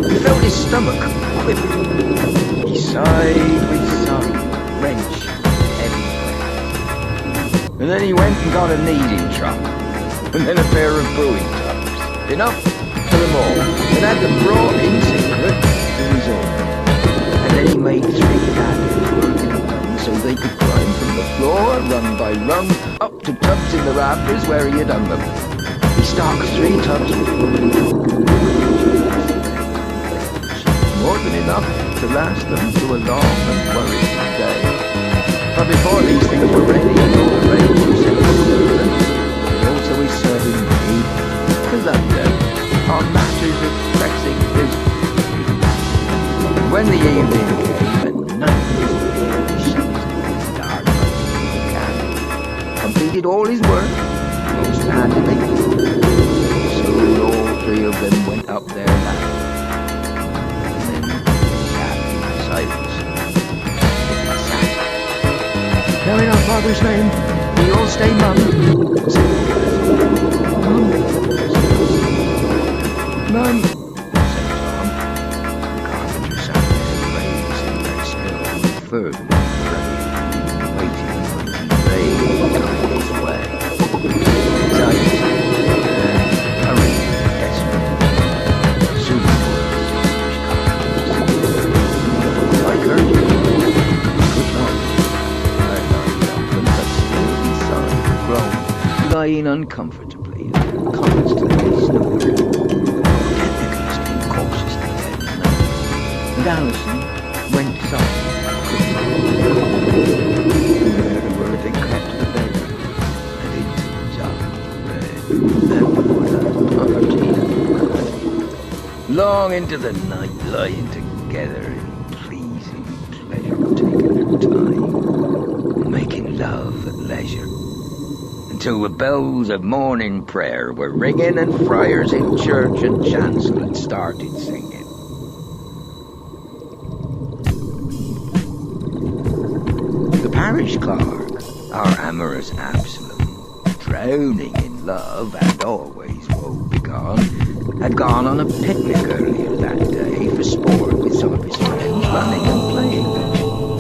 He felt his stomach quiver. He sighed with sorrow, wrenched heavy breath. And then he went and got a kneading trough, and then a pair of brewing tubs. Enough for them all, and had them brought in secret to his own. And then he made 3 ladders working along so they could climb from the floor, rung by rung, up to tubs in the rafters where he had hung them. He stocked 3 tubs with brewing more than enough to last them through a long and worrisome day. But before these things were ready and all arranged to send them to them, he also is serving aid to London on matters of pressing business. When the evening came and night was near, he shut his door in the dark like a candle, completed all his work most handily. Soon all 3 of them went up their ladder. Now in our Father's name, we all stay mum. Mum, said Tom. The carpenter sat there, raised and very still, and firm and brave, waiting the mighty rain coming his way. Anxiety and hurry, desperate. Soon the Jewish carpenters. Like her, could not. Lying uncomfortably, constantly snoring. Nicholas came cautiously down the night, and Alison went softly. Without a word, they crept to the bedroom, and into the dark bed, and for that party, long into the night, lying together in pleasing pleasure, taking their time, making love at leisure, until the bells of morning prayer were ringing and friars in church and chancel had started singing. The parish clerk, our amorous Absalom, drowning in love and always woe-begone, had gone on a picnic earlier that day for sport with some of his friends, running and playing.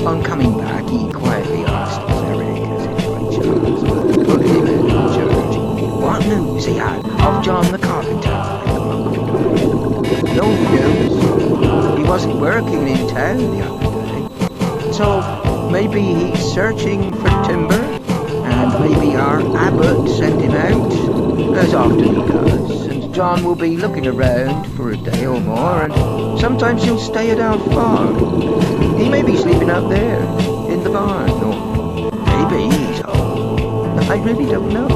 On coming back, he quietly asked Eric, as if by chance, put him in church, what news he had of John the carpenter at the moment. No news. He wasn't working in town the other day. So maybe he's searching for timber, and maybe our abbot sent him out, as often he does, and John will be looking around for a day or more, and sometimes he'll stay at our farm. He may be sleeping out there, in the barn, or maybe he's home. I really don't know.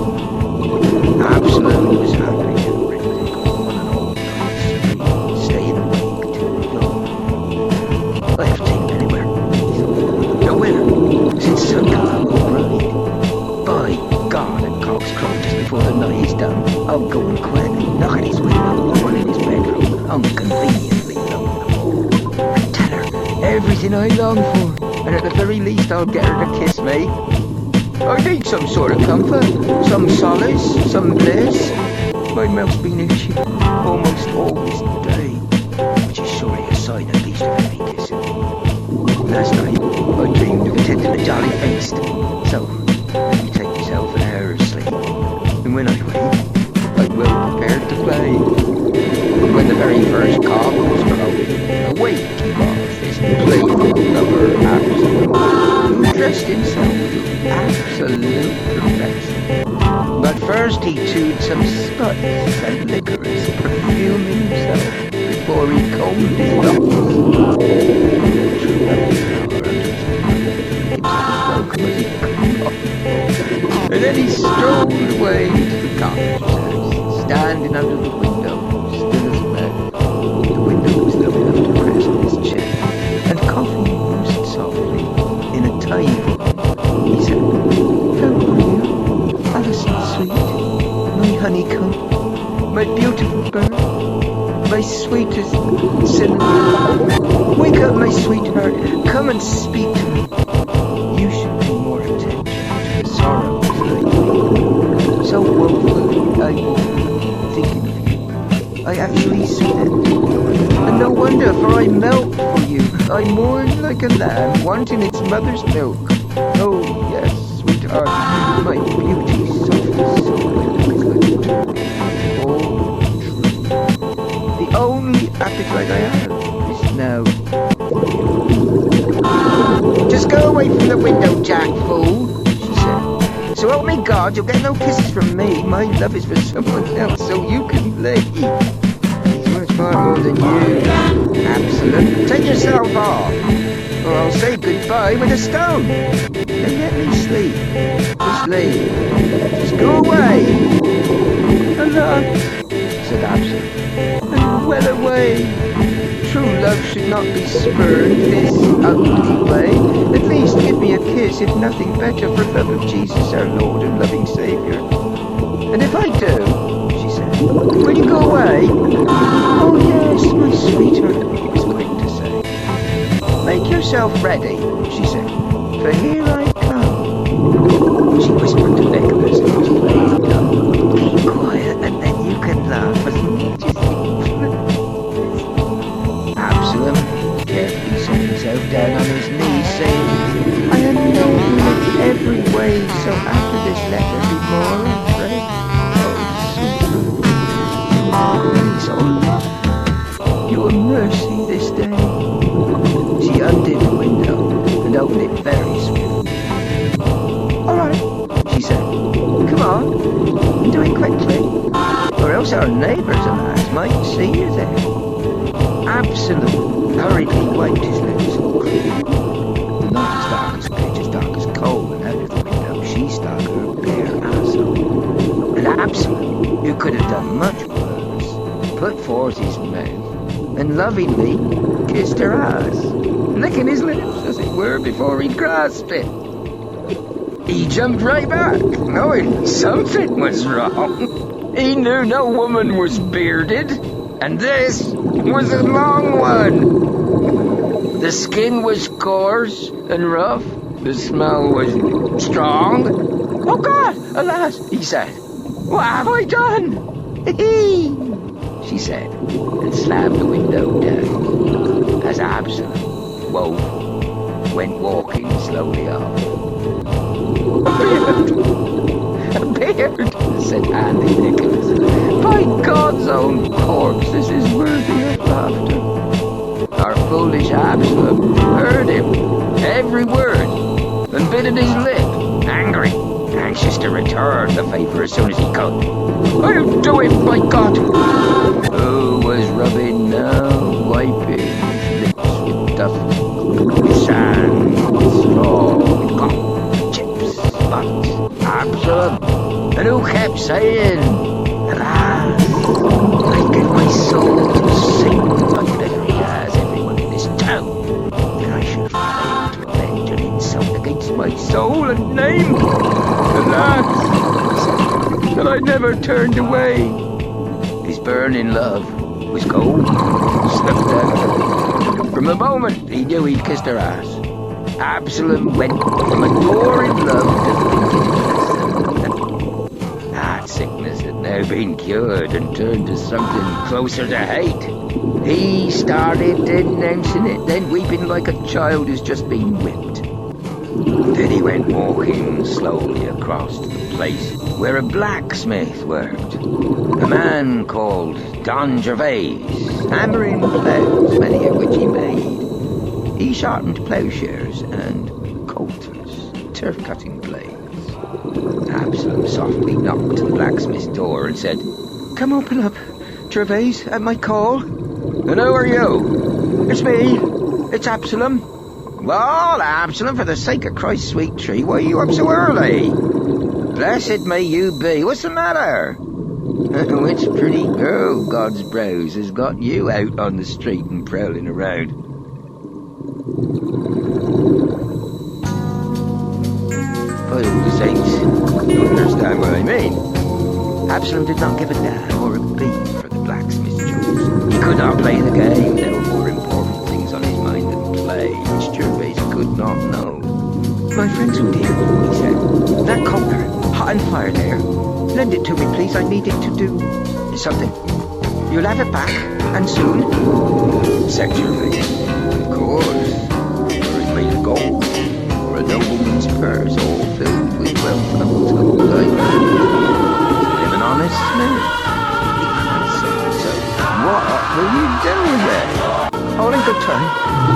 Absalom was happy and ready to go on an old night, staying awake till dawn. I have taken anywhere, nowhere, since sundown will bright. By God, and cock's crow just before the night is done, I'll go and quietly knock at his window or in his bedroom, unconveniently low. And tell her anything I long for, and at the very least I'll get her to kiss me. I need some sort of comfort, some solace, some bliss. My mouth's been itchy almost all this day, which is surely a sign at least of heavy kissing. Last night I dreamed of attending a jolly feast, so let me take myself an hour of sleep, and when I wake, I'm well prepared to play. When the very first cock was crowing, awake he was, this playful lover Absalom, who dressed himself with absolute perfection. But first he chewed some spice and licorice, perfuming himself before he combed his locks. True and then he strolled away to the carpenter's house, standing under the window, still as a man. The window was low enough to rest on his chin, and coffee roosted softly in a tiny book. He said, "How are you, Alison sweet, my honeycomb, my beautiful bird, my sweetest cinnamon? Wake up, my sweetheart, come and speak to me. You should pay more attention to the sorrows lately. So woefully I'm thinking of you. I actually see them. And no wonder, for I melt for you. I mourn like a lamb wanting its mother's milk. Oh, yes, sweetheart, my beauty softest soul. Oh, true. The only appetite I have is now. Just go away from the window, Jack, fool," she said. "So help me God, you'll get no kisses from me. My love is for someone else, so you can leave. He's worth far more than you, Absalom. Take yourself off, or I'll say goodbye with a stone. And let me sleep. Just leave. Just go away." "Alas," said Absalom, "I'm well away. True love should not be spurned this ugly way. At least give me a kiss, if nothing better, for love of Jesus our Lord and loving Saviour." "And if I do," she said, "will you go away?" "Oh yes, my sweetheart," he was quick to say. "Make yourself ready," she said, "for here I come." She whispered to Nicholas, who was playing dumb, "Keep quiet, and then you can laugh as much as you please." Absalom carefully set himself down on his knees, saying, "I am noble in every way, so after this letter be more afraid. Oh, sweet grace, oh, your mercy this day." She undid the window and opened it very swiftly. "All right," she said. "Come on, and do it quickly, or else our neighbours, alas, might see you there." Absalom hurriedly wiped his lips all clean. The night was dark as pitch, as dark as coal, and out of the window she stuck her bare asshole. And Absalom, who could have done much worse, put forth his mouth and lovingly kissed her ass, licking his lips, as it were, before he grasped it. He jumped right back, knowing something was wrong. He knew no woman was bearded, and this was a long one. The skin was coarse and rough. The smell was strong. "Oh God, alas," he said, "what have I done?" "Hee," she said, and slammed the window down, as Absalom, woeful, went walking slowly off. "A beard," said Andy Nicholas. "By God's own corpse, this is worthy of laughter." Our foolish Absalom heard him, every word, and bit at his lip, angry, anxious to return the favour as soon as he could. "I'll do it, by God!" Who was rubbing now, wiping his lips with dust, with sand, with straw, with gum, chips, spots, Absalom, and who kept saying, "Alas, I give my soul to sing like that he has everyone in this town, that I should fail to avenge an insult against my soul and name. Alas, that I never turned away." His burning love was cold, slipped down from From the moment he knew he'd kissed her ass, Absalom went from adoring love to thinking that sickness had now been cured and turned to something closer to hate. He started denouncing it, then weeping like a child who's just been whipped. Then he went walking slowly across to the place where a blacksmith worked. A man called Don Gervais, hammering ploughs, many of which he made. He sharpened ploughshares and coulters, turf-cutting blades. Absalom softly knocked at the blacksmith's door and said, "Come open up, Gervais, at my call." "And who are you?" "It's me. It's Absalom." "Well, Absalom, for the sake of Christ's sweet tree, why are you up so early?" "Blessed may you be. What's the matter?" "Which pretty girl, God's brows, has got you out on the street and prowling around?" By all the saints, you understand what I mean. Absalom did not give a damn or a beat for the blacksmith's jokes. He could not play the game. There were more important things on his mind than play, which Gervais could not know. "My friend's dear," he said. "That coulter, hot and fire there. Lend it to me, please. I need it to do something. You'll have it back, and soon," said Gervais. "Of course. For it's made of gold, or a nobleman's purse, all filled with wealth untold. I am an honest man. So, what will you do with it?" "All in good time,"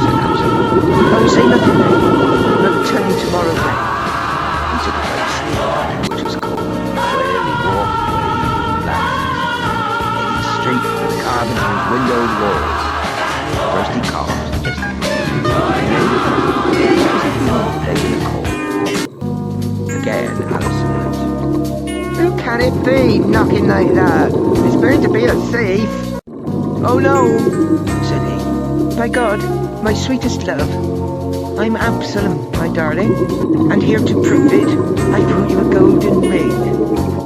said Absalom. "Don't say nothing now. I'll tell you tomorrow night." He took a place which was called Whaley Walkway, laughed. In the street with carved windowed walls. First he coughed, just taking a call. Again, Alison went. "Who can it be knocking like that? It's bound to be a thief." "Oh no," said he. "By God, my sweetest love, I'm Absalom, my darling, and here to prove it, I brought you a golden ring.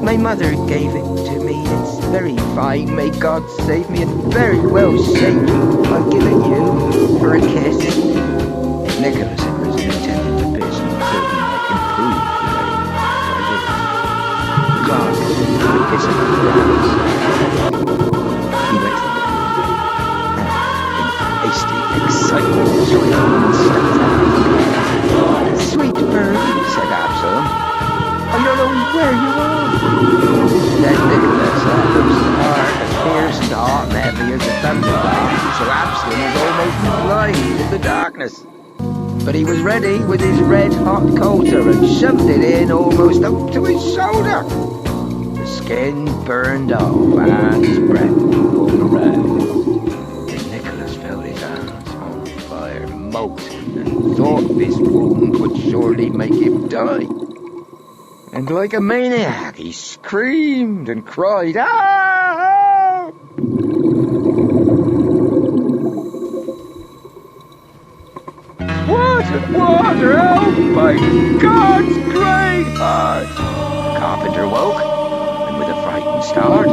My mother gave it to me. It's very fine, may God save me, and very well shaped. I'll give it you for a kiss." Nicholas had risen and tended the piss and thought he might improve today by this. God, the kiss of the flowers. He went to the door, and in hasty excitement, saw a woman stuck out. "Sweet bird," said Absalom, "I don't know where you are." Then Nicholas looked smart and fierce and hot and heavy as a thunderbolt, so Absalom was almost blind in the darkness. But he was ready with his red-hot coulter and shoved it in almost up to his shoulder. The skin burned off and his breath all around. And Nicholas felt his hands on fire, moped, and thought this wound would surely make him die. And like a maniac, he screamed and cried, "Ah!" Water, help, by God's great heart! The carpenter woke, and with a frightened start,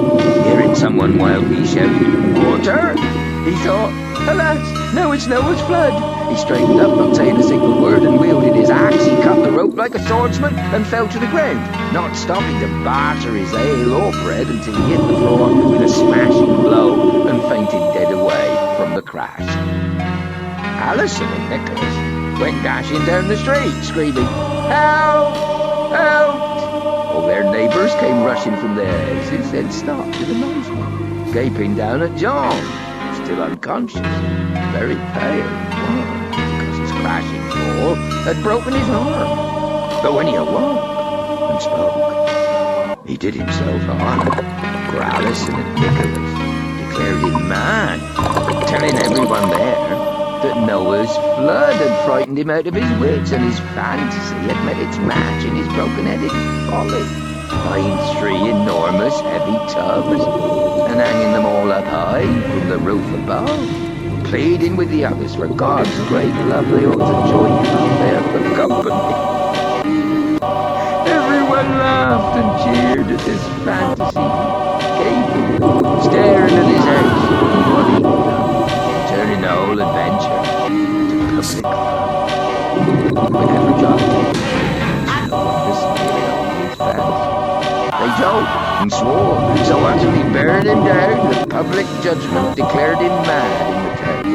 hearing someone wildly shout, "Water!" he thought, "Alas, now it's Noah's flood." He straightened up, not saying a single word, and wielded his axe. He cut the rope like a swordsman and fell to the ground, not stopping to batter his ale or bread until he hit the floor with a smashing blow and fainted dead away from the crash. Alison and Nicholas went dashing down the street, screaming, "Help! Help!" All their neighbours came rushing from their houses, then stopped in amazement, gaping down at John, still unconscious, very pale and wan, because his crashing fall had broken his arm. But when he awoke and spoke, he did himself harm, for Alison and Nicholas declared him mad, telling everyone there that Noah's flood had frightened him out of his wits, and his fantasy had met its match in his broken-headed folly, buying 3 enormous heavy tubs and hanging them all up high from the roof above, pleading with the others for God's great love they ought to join him there for company. Everyone laughed and cheered at this fantasy, gaping, staring at his house, what he'd done, turning the whole adventure out and swore. So until he buried him down, the public judgment declared him mad in the town.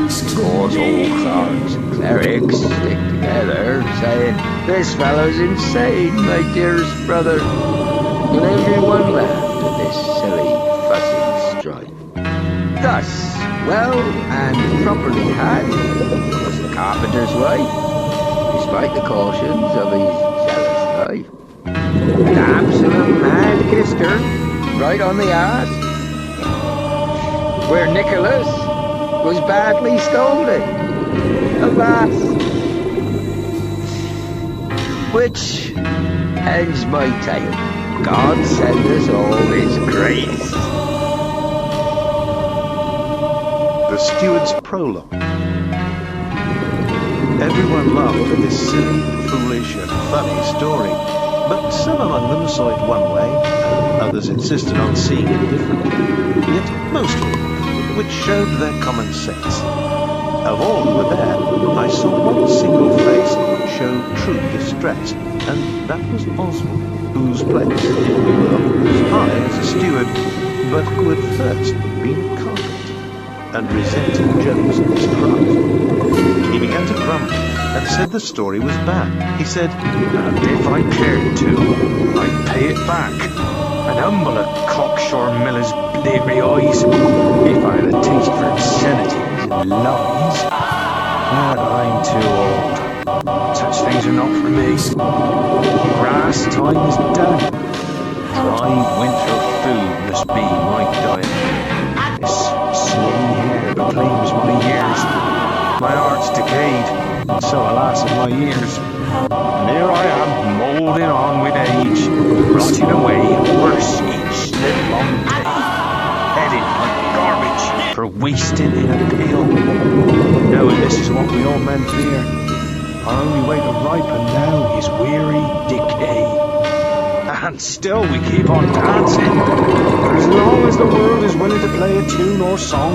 Of course, all clerics and clerics stick together, saying, "This fellow's insane, my dearest brother." And everyone laughed at this silly, fussy strife. Thus, well and properly had was the carpenter's wife, despite the cautions of his jealous life. And absolute mad kissed her, right on the arse, where Nicholas was badly scolded. Alas! Which ends my tale. God send us all his grace. The Steward's Prologue. Everyone laughed at this silly, foolish and funny story, but some among them saw it one way, and others insisted on seeing it differently. Yet most agreed, which showed their common sense. Of all who were there, I saw one single face which showed true distress, and that was Oswald, whose place in the world was high as a steward, but who had first been a carpenter, and resented Joe's mistrust. He began to grumble, and said the story was bad. He said, "And if I cared to, I'd pay it back, and humble a cocksure miller's bleary eyes, if I had a taste for obscenities and lies. But I'm too old. Such things are not for me. Grass time is done. Dry winter food must be my diet. This snowy hair proclaims my years. My heart's decayed, and so alas of my years. And here I am, moulding on with age, rotting away worse each livelong day, headed like garbage for wasting in a pail. Knowing this is what we all men fear, our only way to ripen now is weary decay. And still we keep on dancing, for as long as the world is willing to play a tune or song,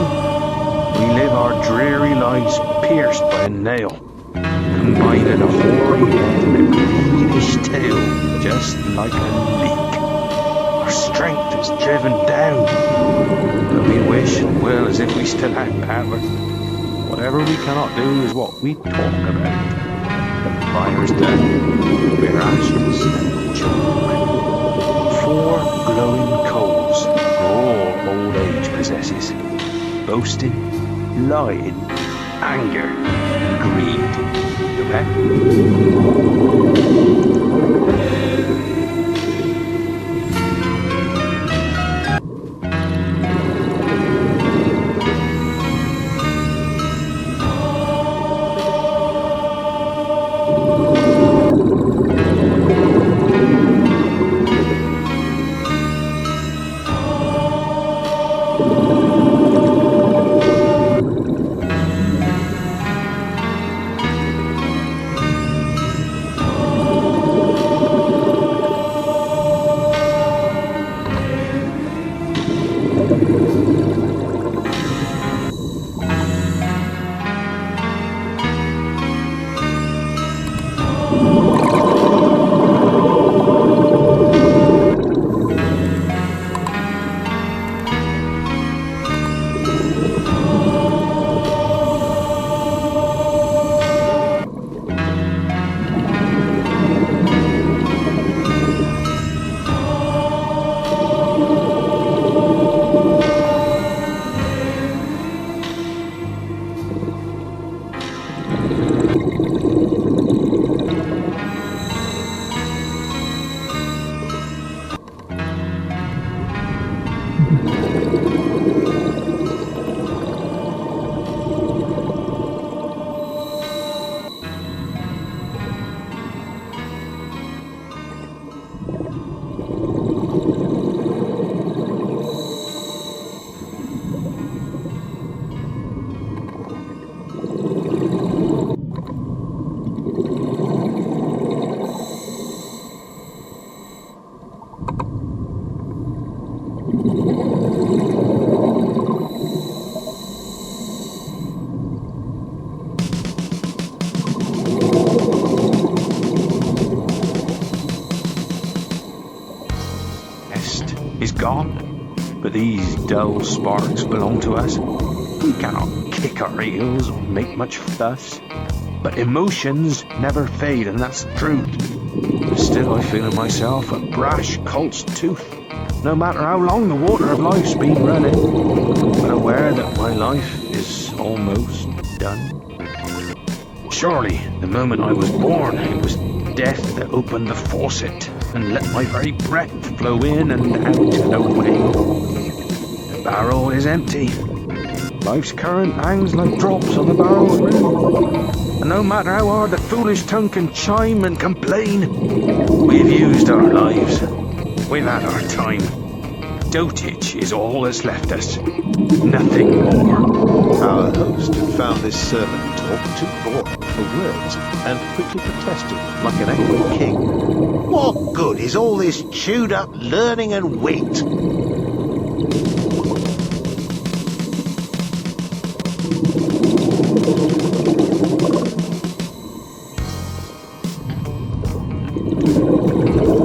we live our dreary lives pierced by a nail, combining a hoary head and a greenish tail, just like a leak. Our strength is driven down, but we wish and will as if we still had power. Whatever we cannot do is what we talk about. The fire's done, we're ashes and choke. 4 glowing coals are all old age possesses. Boasting, lying, anger, and greed. gone, but these dull sparks belong to us. We cannot kick our heels or make much fuss, but emotions never fade, and that's the truth. Still I feel in myself a brash colt's tooth, no matter how long the water of life's been running, but aware that my life is almost done. Surely, the moment I was born, it was death that opened the faucet and let my very breath flow in and out and away. The barrel is empty. Life's current hangs like drops on the barrel's rim. And no matter how hard the foolish tongue can chime and complain, we've used our lives. We've had our time. Dotage is all that's left us. Nothing more. Our host had found this servant talk too boring for words and quickly protested like an angry king. What good is all this chewed up learning and wit?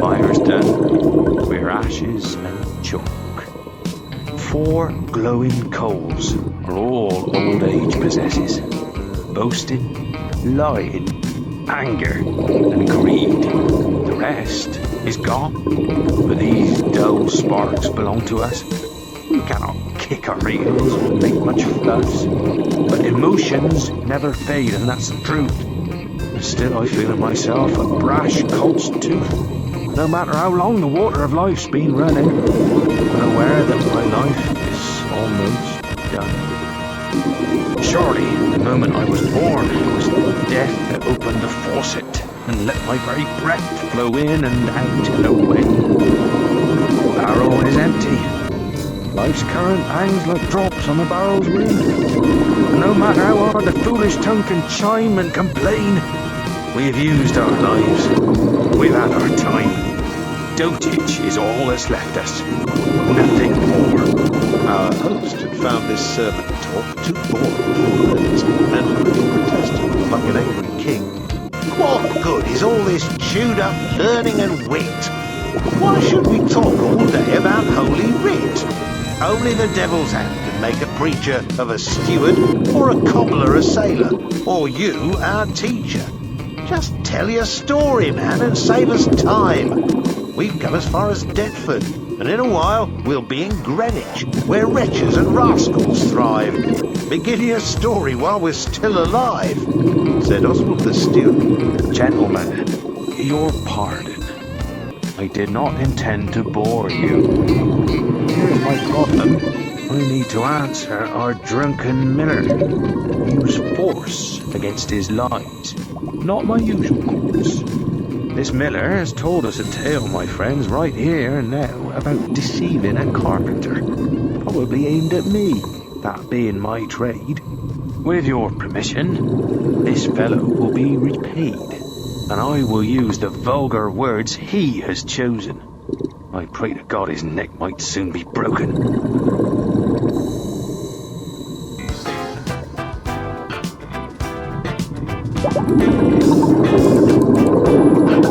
Fire's done. We're ashes and chalk. 4 glowing coals are all old age possesses. Boasting, lying, anger, and greed. The rest is gone, but these dull sparks belong to us. We cannot kick our heels or make much fuss, but emotions never fade, and that's the truth. And still I feel in myself a brash colt's tooth, no matter how long the water of life's been running, but aware that my life is almost done. Surely, the moment I was born, it was death that opened the faucet and let my very breath flow in and out and away. The barrel is empty. Life's current hangs like drops on the barrel's rim. And no matter how hard the foolish tongue can chime and complain, we've used our lives. We've had our time. Dotage is all that's left us. Nothing more. Our host had found this servant talk too boring for words and quickly protested like an angry king. What good is all this chewed up learning and wit? Why should we talk all day about Holy Writ? Only the devil's hand can make a preacher of a steward, or a cobbler a sailor, or you our teacher. Just tell your story, man, and save us time. We've come as far as Deptford, and in a while we'll be in Greenwich, where wretches and rascals thrive. Begin your story while we're still alive, said Oswald the steward. Gentlemen, your pardon. I did not intend to bore you. Here's my problem. I need to answer our drunken miller. Use force against his lies. Not my usual course. This miller has told us a tale, my friends, right here and now, about deceiving a carpenter. Probably aimed at me, that being my trade. With your permission, this fellow will be repaid, and I will use the vulgar words he has chosen. I pray to God his neck might soon be broken.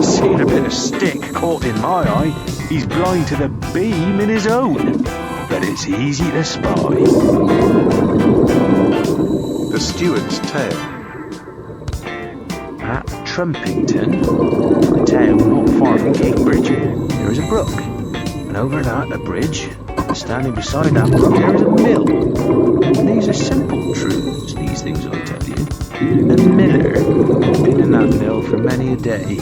Seen a bit of stick caught in my eye. He's blind to the beam in his own, but it's easy to spy. The steward's tale. At Trumpington, a town not far from Cambridge, there is a brook, and over that a bridge. Standing beside that brook there is a mill. And these are simple truths, these things I tell you. The miller had been in that mill for many a day,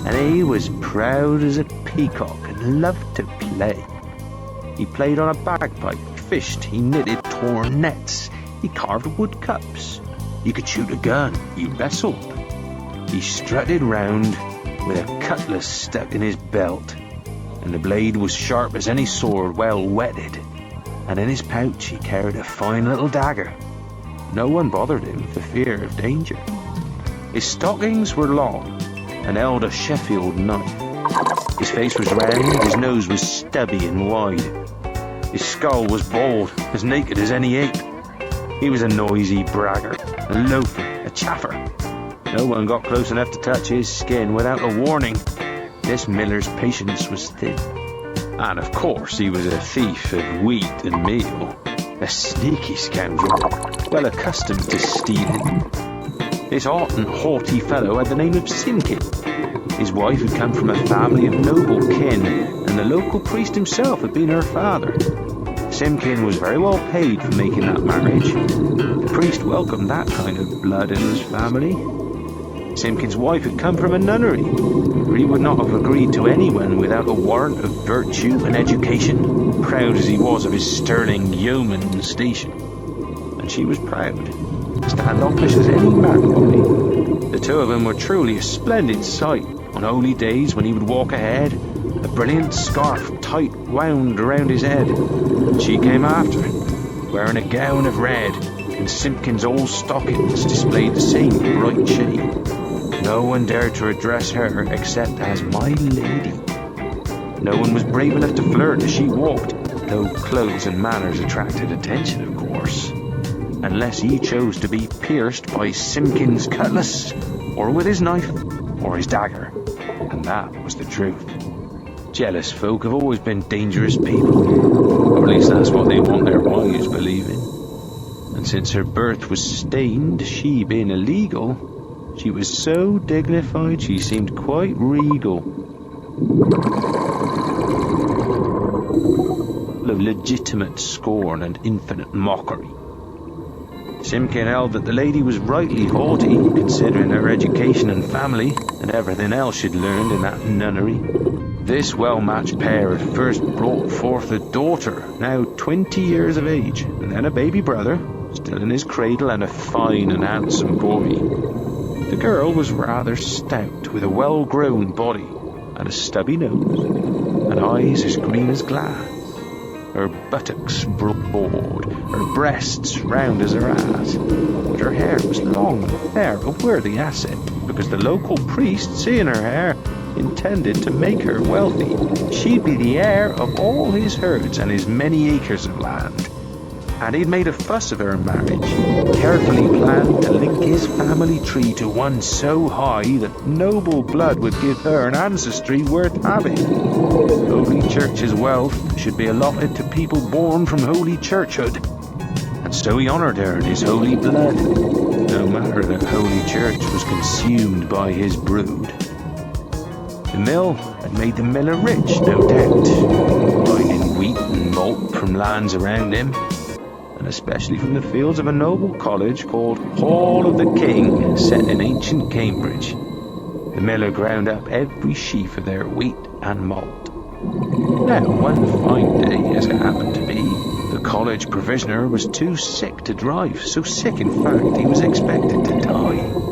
and he was proud as a peacock and loved to play. He played on a bagpipe, fished, he knitted torn nets, he carved wood cups. He could shoot a gun, he wrestled. He strutted round with a cutlass stuck in his belt, and the blade was sharp as any sword well whetted, and in his pouch he carried a fine little dagger. No one bothered him for fear of danger. His stockings were long and held a Sheffield knife. His face was round, his nose was stubby and wide. His skull was bald, as naked as any ape. He was a noisy braggart, a loafer, a chaffer. No one got close enough to touch his skin without a warning. This miller's patience was thin. And of course he was a thief of wheat and meal, a sneaky scoundrel, well accustomed to stealing. This hot and haughty fellow had the name of Simkin. His wife had come from a family of noble kin, and the local priest himself had been her father. Simkin was very well paid for making that marriage. The priest welcomed that kind of blood in his family. Simkin's wife had come from a nunnery, for he would not have agreed to anyone without a warrant of virtue and education, proud as he was of his sterling yeoman station. And she was proud, standoffish as any married. The two of them were truly a splendid sight. On holy days when he would walk ahead, a brilliant scarf tight wound around his head. She came after him, wearing a gown of red, and Simpkin's old stockings displayed the same bright shade. No one dared to address her except as my lady. No one was brave enough to flirt as she walked, though clothes and manners attracted attention, of course. Unless he chose to be pierced by Simpkin's cutlass, or with his knife, or his dagger. And that was the truth. Jealous folk have always been dangerous people, or at least that's what they want their wives believing. And since her birth was stained, she being illegal, she was so dignified she seemed quite regal. Of legitimate scorn and infinite mockery. Simkin held that the lady was rightly haughty, considering her education and family, and everything else she'd learned in that nunnery. This well-matched pair had first brought forth a daughter, now 20 years of age, and then a baby brother, still in his cradle, and a fine and handsome boy. The girl was rather stout, with a well-grown body, and a stubby nose, and eyes as green as glass. Her buttocks broad, her breasts round as her ass, but her hair was long and fair, a worthy asset, because the local priest, seeing her hair, intended to make her wealthy. She'd be the heir of all his herds and his many acres of land. And he'd made a fuss of her marriage, carefully planned to link his family tree to one so high that noble blood would give her an ancestry worth having. Holy Church's wealth should be allotted to people born from Holy Churchhood. And so he honoured her in his holy blood, no matter that Holy Church was consumed by his brood. The mill had made the miller rich, no doubt, mining wheat and malt from lands around him, and especially from the fields of a noble college called Hall of the King, set in ancient Cambridge. The miller ground up every sheaf of their wheat and malt. Now, one fine day, as it happened to be, the college provisioner was too sick to drive, so sick, in fact, he was expected to die.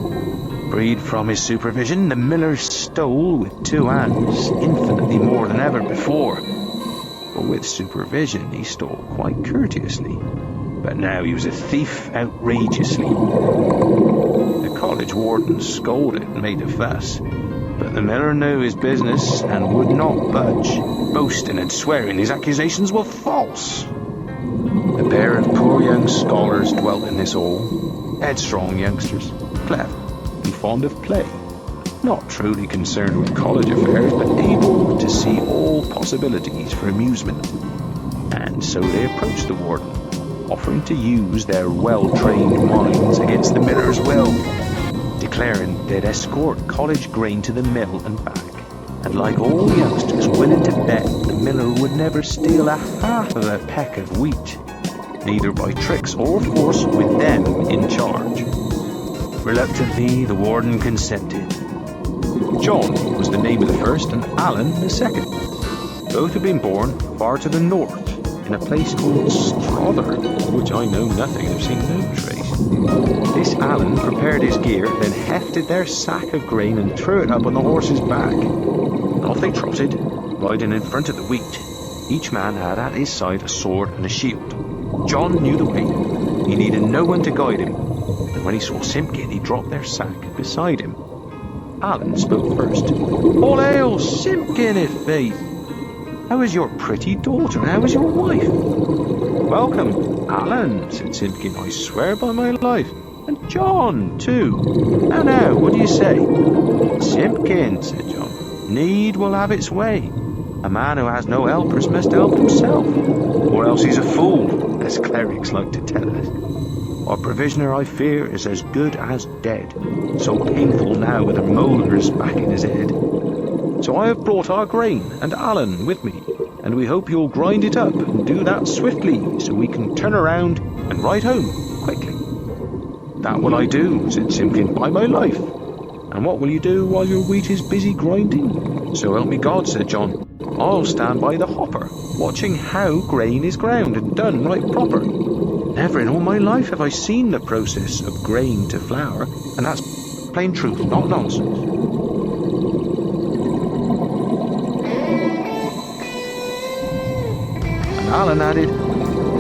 Freed from his supervision, the miller stole with two hands, infinitely more than ever before. But with supervision, he stole quite courteously. But now he was a thief outrageously. The college warden scolded and made a fuss, but the miller knew his business and would not budge, boasting and swearing his accusations were false. A pair of poor young scholars dwelt in this hall, headstrong youngsters, clever and fond of play, not truly concerned with college affairs, but able to see all possibilities for amusement. And so they approached the warden, offering to use their well-trained minds against the miller's will, declaring they'd escort college grain to the mill and back, and like all youngsters willing to bet the miller would never steal a half of a peck of wheat, neither by tricks or force with them in charge. Reluctantly, the warden consented. John was the name of the first, and Alan the second. Both had been born far to the north, in a place called Strother, of which I know nothing, I've seen no trace. This Alan prepared his gear, then hefted their sack of grain and threw it up on the horse's back. And off they trotted, riding in front of the wheat. Each man had at his side a sword and a shield. John knew the way. He needed no one to guide him, and when he saw Simpkin, he dropped their sack beside him. Alan spoke first. "All hail, Simpkin, i' faith! How is your pretty daughter, and how is your wife?" "Welcome, Alan," said Simpkin, "I swear by my life. And John, too. Now, what do you say?" "Simpkin," said John, "need will have its way. A man who has no helpers must help himself, or else he's a fool, as clerics like to tell us. Our provisioner, I fear, is as good as dead, so painful now with the molars back in his head. So I have brought our grain and Alan with me, and we hope you'll grind it up and do that swiftly, so we can turn around and ride home quickly. That will I do, said Simpkin, by my life. And what will you do while your wheat is busy grinding? So help me God, said John, I'll stand by the hopper, watching how grain is ground and done right proper. Never in all my life have I seen the process of grain to flour, and that's plain truth, not nonsense. And Alan added,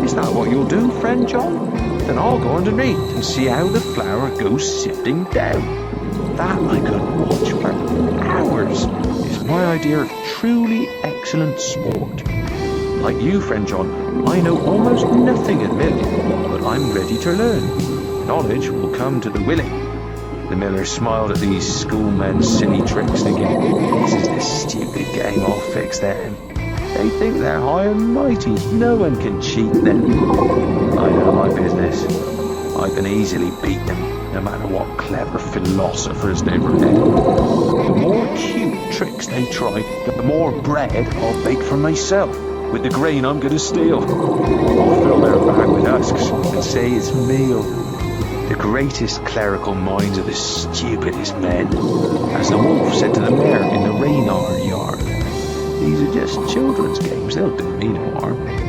is that what you'll do, friend John? Then I'll go underneath and see how the flour goes sifting down. That I could watch for hours. It's my idea of truly excellent sport. Like you, friend John, I know almost nothing at milling, but I'm ready to learn. Knowledge will come to the willing. The miller smiled at these schoolmen's silly tricks, thinking, this is the stupid game I'll fix them. They think they're high and mighty. No one can cheat them. I know my business. I can easily beat them, no matter what clever philosophers they pretend. The more cute tricks they try, the more bread I'll bake for myself with the grain I'm going to steal. I'll fill their bag with husks and say it's meal. The greatest clerical minds are the stupidest men, as the wolf said to the mare in the Reynard yard. These are just children's games, they'll do me no harm.